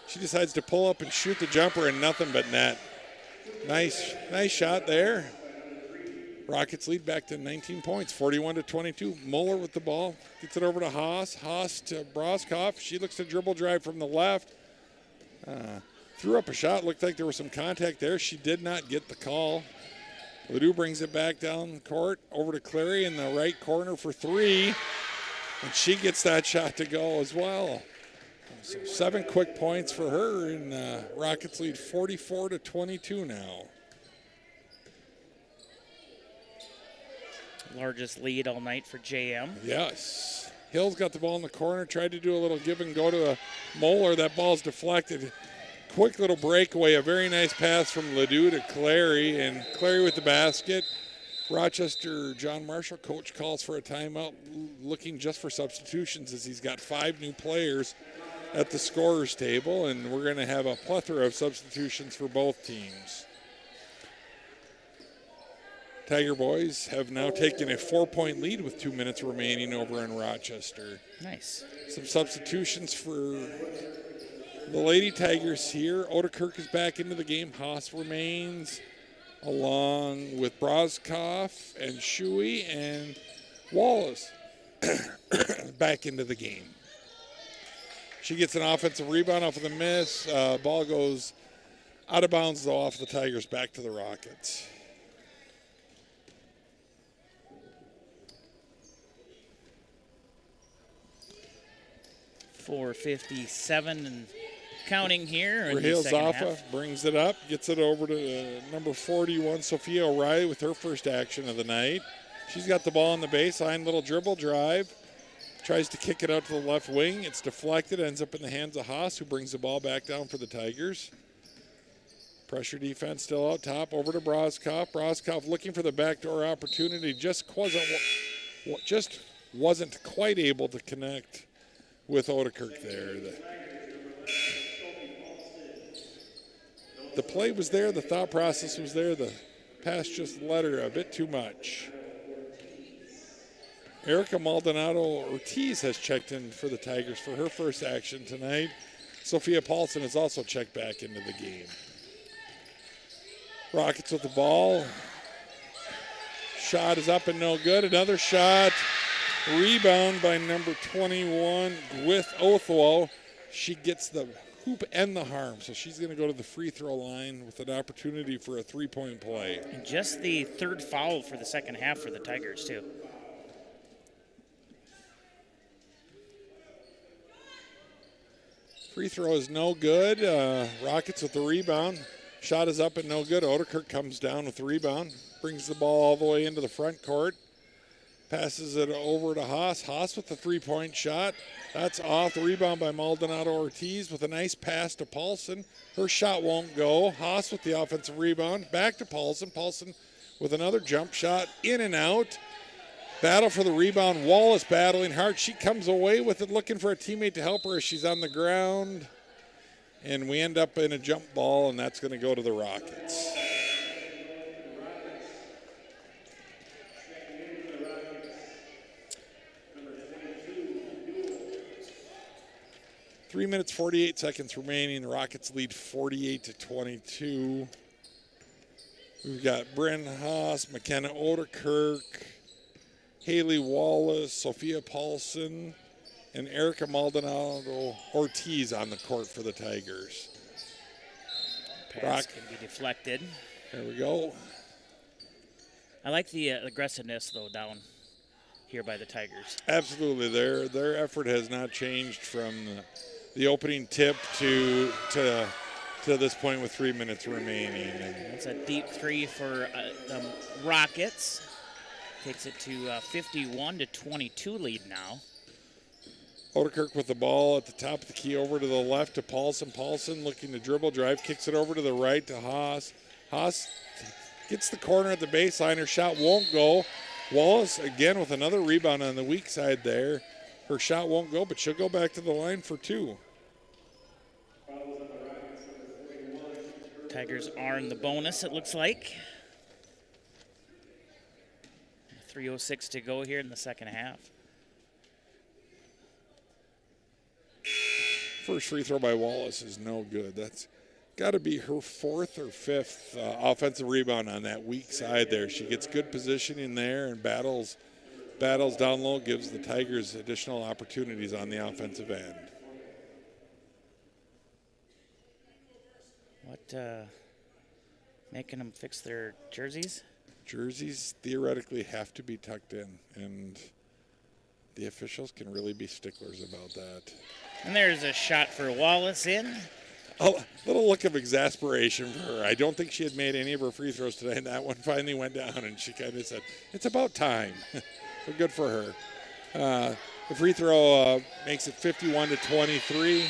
She decides to pull up and shoot the jumper and nothing but net. Nice shot there. Rockets lead back to 19 points, 41-22. Mueller with the ball, gets it over to Haas. Haas to Broskopf. She looks to dribble drive from the left. Threw up a shot, looked like there was some contact there. She did not get the call. Ledoux brings it back down the court, over to Clary in the right corner for three. And she gets that shot to go as well. So 7 quick points for her, and Rockets lead 44-22 now. Largest lead all night for JM. Yes. Hill's got the ball in the corner, tried to do a little give and go to Moeller. That ball's deflected. Quick little breakaway, a very nice pass from Ledoux to Clary, and Clary with the basket. Rochester John Marshall, coach, calls for a timeout, looking just for substitutions as he's got 5 new players at the scorer's table, and we're going to have a plethora of substitutions for both teams. Tiger boys have now taken a 4-point lead with 2 minutes remaining over in Rochester. Nice. Some substitutions for The Lady Tigers here. Odekirk is back into the game. Haas remains along with Broskoff and Shuey and Wallace back into the game. She gets an offensive rebound off of the miss. Ball goes out of bounds, though, off the Tigers, back to the Rockets. .457 and counting here. Raheel Zaffa brings it up, gets it over to number 41, Sophia O'Reilly, with her first action of the night. She's got the ball on the baseline, little dribble drive. Tries to kick it out to the left wing. It's deflected, ends up in the hands of Haas, who brings the ball back down for the Tigers. Pressure defense still out top, over to Broskoff. Broskoff looking for the backdoor opportunity, just wasn't quite able to connect with Odekirk there. The play was there, the thought process was there, the pass just led her a bit too much. Erica Maldonado Ortiz has checked in for the Tigers for her first action tonight. Sophia Paulson has also checked back into the game. Rockets with the ball. Shot is up and no good. Another shot. Rebound by number 21, Gwith Othwell. She gets the hoop and the harm, so she's going to go to the free throw line with an opportunity for a three-point play. And just the third foul for the second half for the Tigers, too. Free throw is no good. Rockets with the rebound. Shot is up and no good. Odekirk comes down with the rebound. Brings the ball all the way into the front court. Passes it over to Haas. Haas with the three-point shot. That's off. The rebound by Maldonado Ortiz with a nice pass to Paulson. Her shot won't go. Haas with the offensive rebound. Back to Paulson. Paulson with another jump shot. In and out. Battle for the rebound. Wallace battling hard. She comes away with it, looking for a teammate to help her as she's on the ground. And we end up in a jump ball, and that's going to go to the Rockets. Three minutes, 48 seconds remaining. The Rockets lead 48-22. We've got Bryn Haas, McKenna Odekirk, Haley Wallace, Sophia Paulson, and Erica Maldonado Ortiz on the court for the Tigers. Pass can be deflected. There we go. I like the aggressiveness, though, down here by the Tigers. Absolutely. Their effort has not changed from the opening tip to this point with 3 minutes remaining. It's a deep three for the Rockets. Takes it to 51-22 lead now. Odekirk with the ball at the top of the key over to the left to Paulson. Paulson looking to dribble drive, kicks it over to the right to Haas. Haas gets the corner at the baseline. Her shot won't go. Wallace again with another rebound on the weak side there. Her shot won't go, but she'll go back to the line for two. Tigers are in the bonus, it looks like. 3:06 to go here in the second half. First free throw by Wallace is no good. That's got to be her fourth or fifth offensive rebound on that weak side there. She gets good positioning there and battles down low, gives the Tigers additional opportunities on the offensive end. What, making them fix their jerseys? Jerseys theoretically have to be tucked in, and the officials can really be sticklers about that. And there's a shot for Wallace in. A little look of exasperation for her. I don't think she had made any of her free throws today, and that one finally went down, and she kind of said, it's about time. So good for her. The free throw makes it 51-23.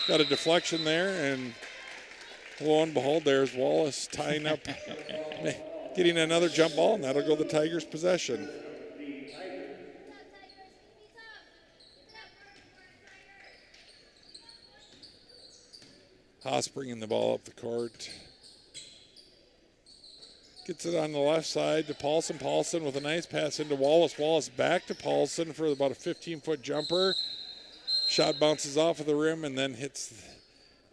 Got a deflection there, and lo and behold, there's Wallace tying up, getting another jump ball, and that'll go the Tigers' possession. Haas bringing the ball up the court. Gets it on the left side to Paulson. Paulson with a nice pass into Wallace. Wallace back to Paulson for about a 15-foot jumper. Shot bounces off of the rim and then hits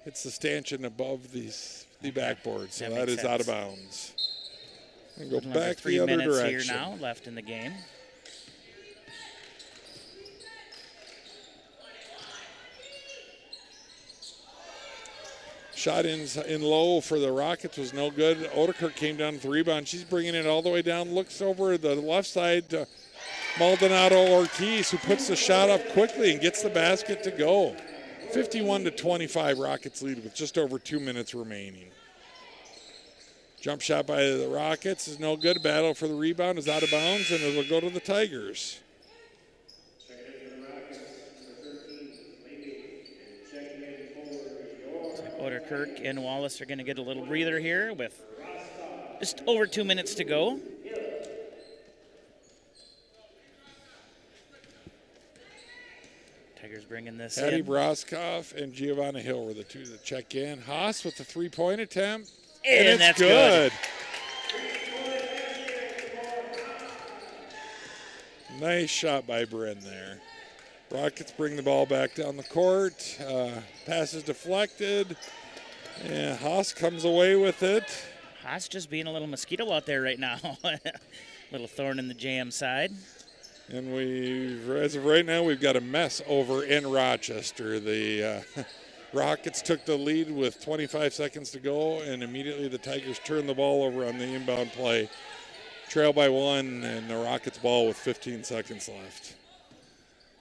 hits the stanchion above the backboard, so that is makes out of sense. bounds. And go Little under back 3 the other minutes direction. here now left in the game. Shot in low for the Rockets was no good. Odekirk came down with the rebound. She's bringing it all the way down, looks over the left side to Maldonado Ortiz, who puts the shot up quickly and gets the basket to go. 51-25, Rockets lead with just over 2 minutes remaining. Jump shot by the Rockets is no good. Battle for the rebound is out of bounds, and it'll go to the Tigers. Odekirk and Wallace are going to get a little breather here with just over 2 minutes to go. Tigers bringing this Patty in. Broskoff and Giovanna Hill were the two that check in. Haas with the three-point attempt. And it's that's good. Nice shot by Bryn there. Rockets bring the ball back down the court. Pass is deflected. And Haas comes away with it. Haas just being a little mosquito out there right now. Little thorn in the jam side. And as of right now, we've got a mess over in Rochester. The Rockets took the lead with 25 seconds to go, and immediately the Tigers turned the ball over on the inbound play. Trail by 1, and the Rockets ball with 15 seconds left.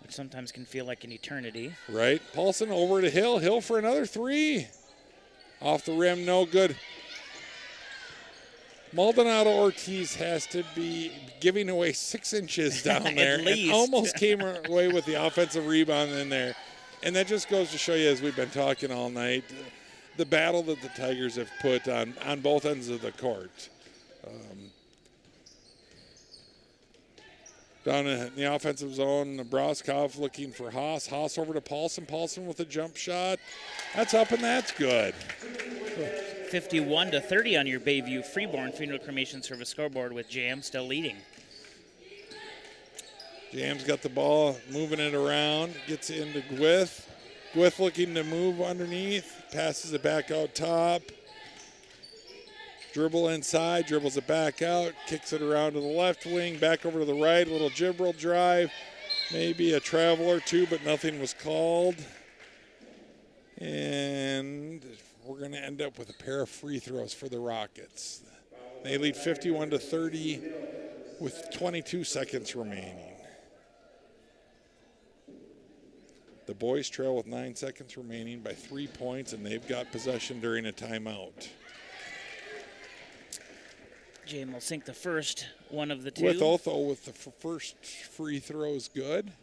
Which sometimes can feel like an eternity. Right. Paulson over to Hill. Hill for another 3. Off the rim, no good. Maldonado Ortiz has to be giving away 6 inches down there. And almost came away with the offensive rebound in there. And that just goes to show you, as we've been talking all night, the battle that the Tigers have put on both ends of the court. Down in the offensive zone, Broskoff looking for Haas. Haas over to Paulson. Paulson with a jump shot. That's up and that's good. 51-30 on your Bayview Freeborn Funeral Cremation Service scoreboard with Jam still leading. Jam's got the ball, moving it around, gets into Gwith. Gwith looking to move underneath, passes it back out top. Dribble inside, dribbles it back out, kicks it around to the left wing, back over to the right, a little gibral drive. Maybe a travel or two, but nothing was called. And we're going to end up with a pair of free throws for the Rockets. They lead 51-30 with 22 seconds remaining. The boys trail with 9 seconds remaining by 3 points, and they've got possession during a timeout. Jam will sink the first one of the two. With Otho with the first free throws good.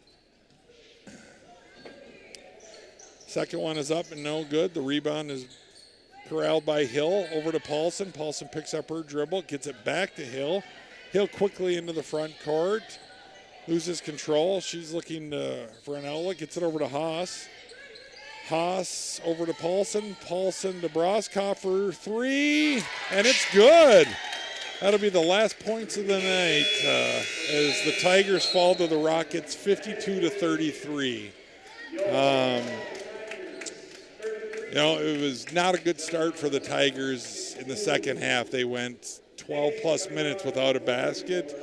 Second one is up and no good. The rebound is corralled by Hill over to Paulson. Paulson picks up her dribble, gets it back to Hill. Hill quickly into the front court. Loses control. She's looking for an outlet. Gets it over to Haas. Haas over to Paulson. Paulson to Broskoff for 3. And it's good. That'll be the last points of the night as the Tigers fall to the Rockets 52-33. It was not a good start for the Tigers in the second half. They went 12-plus minutes without a basket,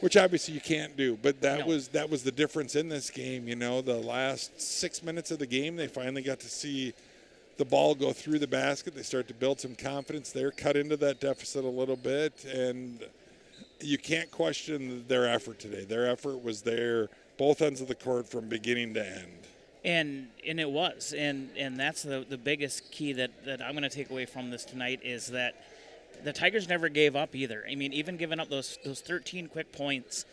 which obviously you can't do. But that was the difference in this game. The last 6 minutes of the game, they finally got to see the ball go through the basket. They start to build some confidence there, cut into that deficit a little bit, and you can't question their effort today. Their effort was there, both ends of the court from beginning to end. And it was, and that's the biggest key that I'm going to take away from this tonight is that the Tigers never gave up either. I mean, even giving up those 13 quick points,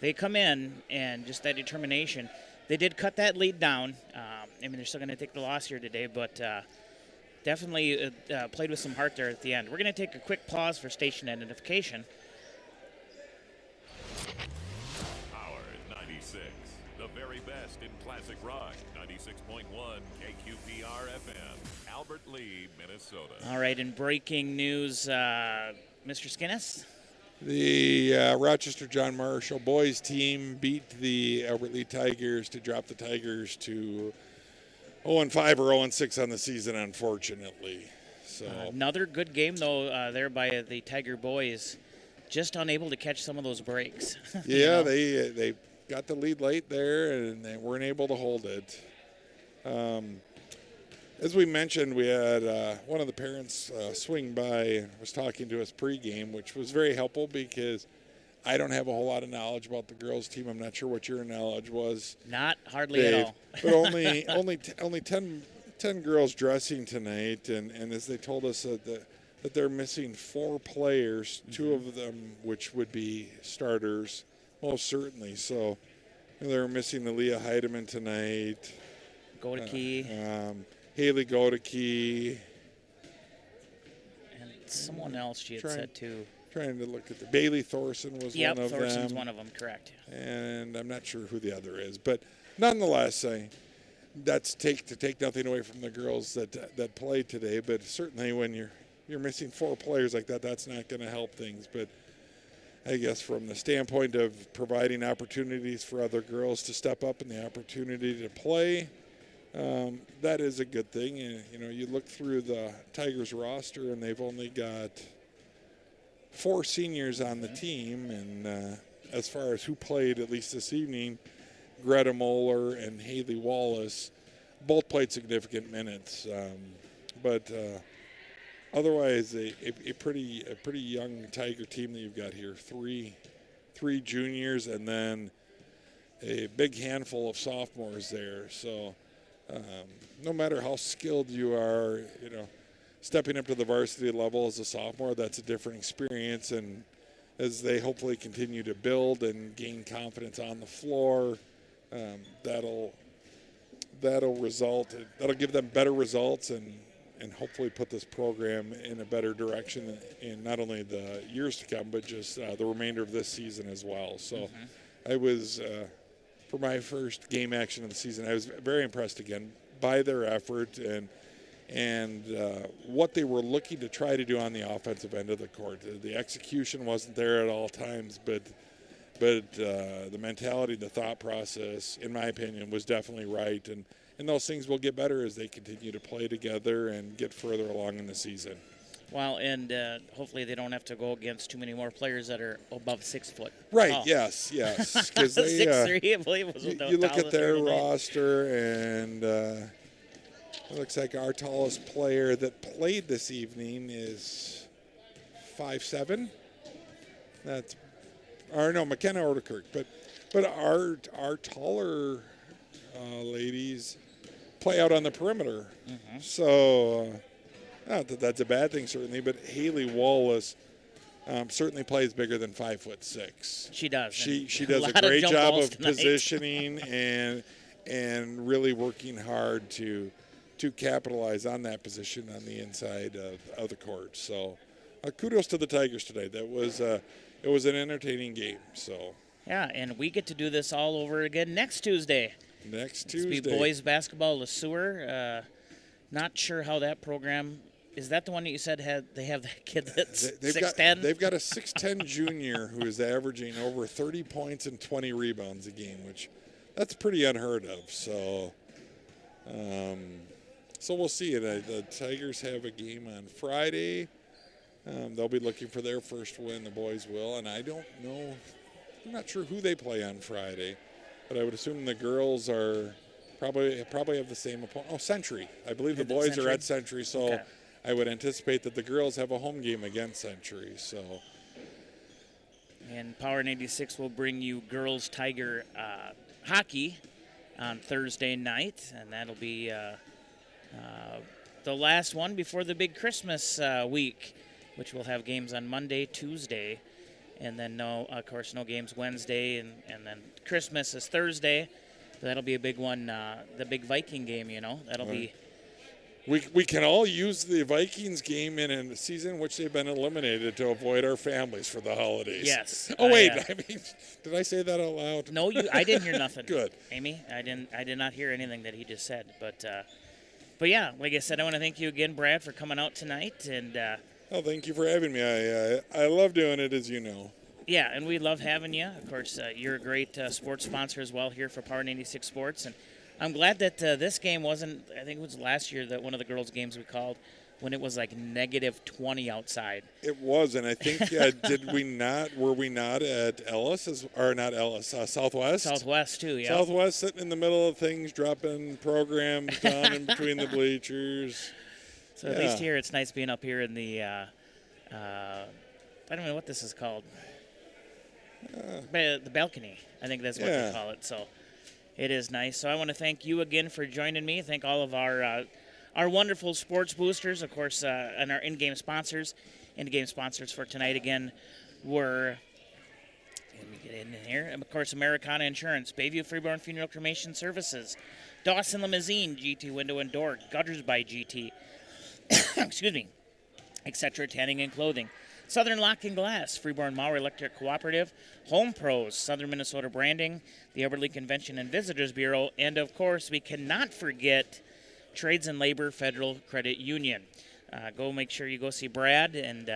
they come in and just that determination. They did cut that lead down. They're still going to take the loss here today, but definitely played with some heart there at the end. We're going to take a quick pause for station identification. Power 96, the very best in classic rock. 96.1 KQPR FM, Albert Lee, Minnesota. All right, in breaking news, Mr. Skinnis. The Rochester John Marshall boys team beat the Albert Lee Tigers to drop the Tigers to 0-5 or 0-6 on the season, unfortunately. So Another good game, though, there by the Tiger boys. Just unable to catch some of those breaks. yeah, they got the lead late there, and they weren't able to hold it. As we mentioned, we had one of the parents swing by, was talking to us pregame, which was very helpful because I don't have a whole lot of knowledge about the girls' team. I'm not sure what your knowledge was. Not hardly Dave, at all. But only 10 girls dressing tonight, and as they told us that they're missing 4 players, 2 of them which would be starters, most certainly. So they're missing Aaliyah Heidemann tonight. Go to Key. Haley Godeke. And someone else she had said too. Trying to look at the Bailey Thorson was one of them. Thorson's one of them, correct. And I'm not sure who the other is, but nonetheless, that's take nothing away from the girls that played today. But certainly, when you're missing 4 players like that, that's not going to help things. But I guess from the standpoint of providing opportunities for other girls to step up and the opportunity to play, that is a good thing. And, you look through the Tigers roster, and they've only got 4 seniors on the team. And as far as who played, at least this evening, Greta Moeller and Haley Wallace both played significant minutes. But otherwise, a pretty young Tiger team that you've got here. Three juniors and then a big handful of sophomores there. So no matter how skilled you are, stepping up to the varsity level as a sophomore, that's a different experience. And as they hopefully continue to build and gain confidence on the floor, that'll give them better results and hopefully put this program in a better direction in not only the years to come, but just the remainder of this season as well. So I was, for my first game action of the season, I was very impressed again by their effort and what they were looking to try to do on the offensive end of the court. The execution wasn't there at all times, but the mentality, the thought process, in my opinion, was definitely right. And those things will get better as they continue to play together and get further along in the season. Well, and hopefully they don't have to go against too many more players that are above 6 foot. Right, oh. yes. Because 6'3", I believe was you look at their roster, and it looks like our tallest player that played this evening is 5'7". McKenna Ordekirk. But our taller ladies play out on the perimeter. So not that that's a bad thing, certainly, but Haley Wallace certainly plays bigger than 5'6". She does. She does a great job of positioning and really working hard to capitalize on that position on the inside of the court. So kudos to the Tigers today. That was it was an entertaining game. So yeah, and we get to do this all over again next Tuesday. It's be boys basketball Le Sueur. Not sure how that program is. That the one that you said they have the kid that's 6'10"? They've got a 6'10" junior who is averaging over 30 points and 20 rebounds a game, which that's pretty unheard of. So we'll see. The Tigers have a game on Friday. They'll be looking for their first win. The boys will, and I don't know. I'm not sure who they play on Friday, but I would assume the girls are probably have the same opponent. Oh, Century. I believe the boys are at Century, so okay. I would anticipate that the girls have a home game against Century. So. And Power 96 will bring you girls Tiger hockey on Thursday night, and that'll be the last one before the big Christmas week, which will have games on Monday, Tuesday, and then no games Wednesday, and then Christmas is Thursday. That'll be a big one, the big Viking game, that'll be. We can all use the Vikings game in a season in which they've been eliminated to avoid our families for the holidays. Yes. Oh wait, did I say that out loud? No, I didn't hear nothing. Good. Amy, I did not hear anything that he just said, but yeah, like I said, I want to thank you again, Brad, for coming out tonight, and. Thank you for having me. I love doing it, as you know. Yeah, and we love having you. Of course, you're a great sports sponsor as well here for Power 96 Sports. And I'm glad that this game wasn't. I think it was last year that one of the girls' games we called when it was like -20 outside. It was, and I think were we not at Ellis, or not Ellis, Southwest? Southwest, too, yeah. Southwest sitting in the middle of things, dropping programs down in between the bleachers. So at least here it's nice being up here in the, I don't know what this is called. The balcony, I think that's what they call it. So it is nice. So I want to thank you again for joining me. Thank all of our wonderful sports boosters, of course, and our in-game sponsors. In-game sponsors for tonight, again, were, let me get in here, and of course, Americana Insurance, Bayview Freeborn Funeral Cremation Services, Dawson Limousine, GT Window and Door, Gutters by GT, excuse me, etc., Tanning and Clothing, Southern Lock and Glass, Freeborn Mauer Electric Cooperative, Home Pros, Southern Minnesota Branding, the Alberta Convention and Visitors Bureau, and of course, we cannot forget Trades and Labor Federal Credit Union. Go make sure you go see Brad. And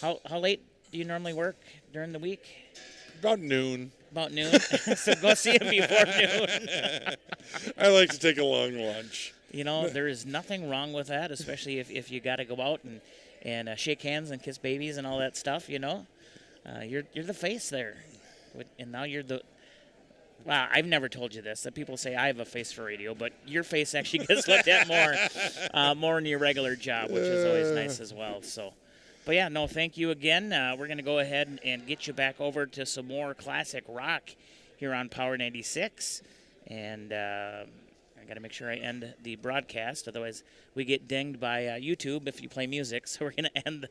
how late do you normally work during the week? About noon. About noon? So go see him before noon. I like to take a long lunch. You know, there is nothing wrong with that, especially if you got to go out and shake hands and kiss babies and all that stuff, you know. You're the face there. And now you're the... Wow, I've never told you this, that people say I have a face for radio, but your face actually gets looked at more in your regular job, which is always nice as well. So, but yeah, no, thank you again. We're going to go ahead and get you back over to some more classic rock here on Power 96. And I got to make sure I end the broadcast, otherwise we get dinged by YouTube if you play music. So we're going to end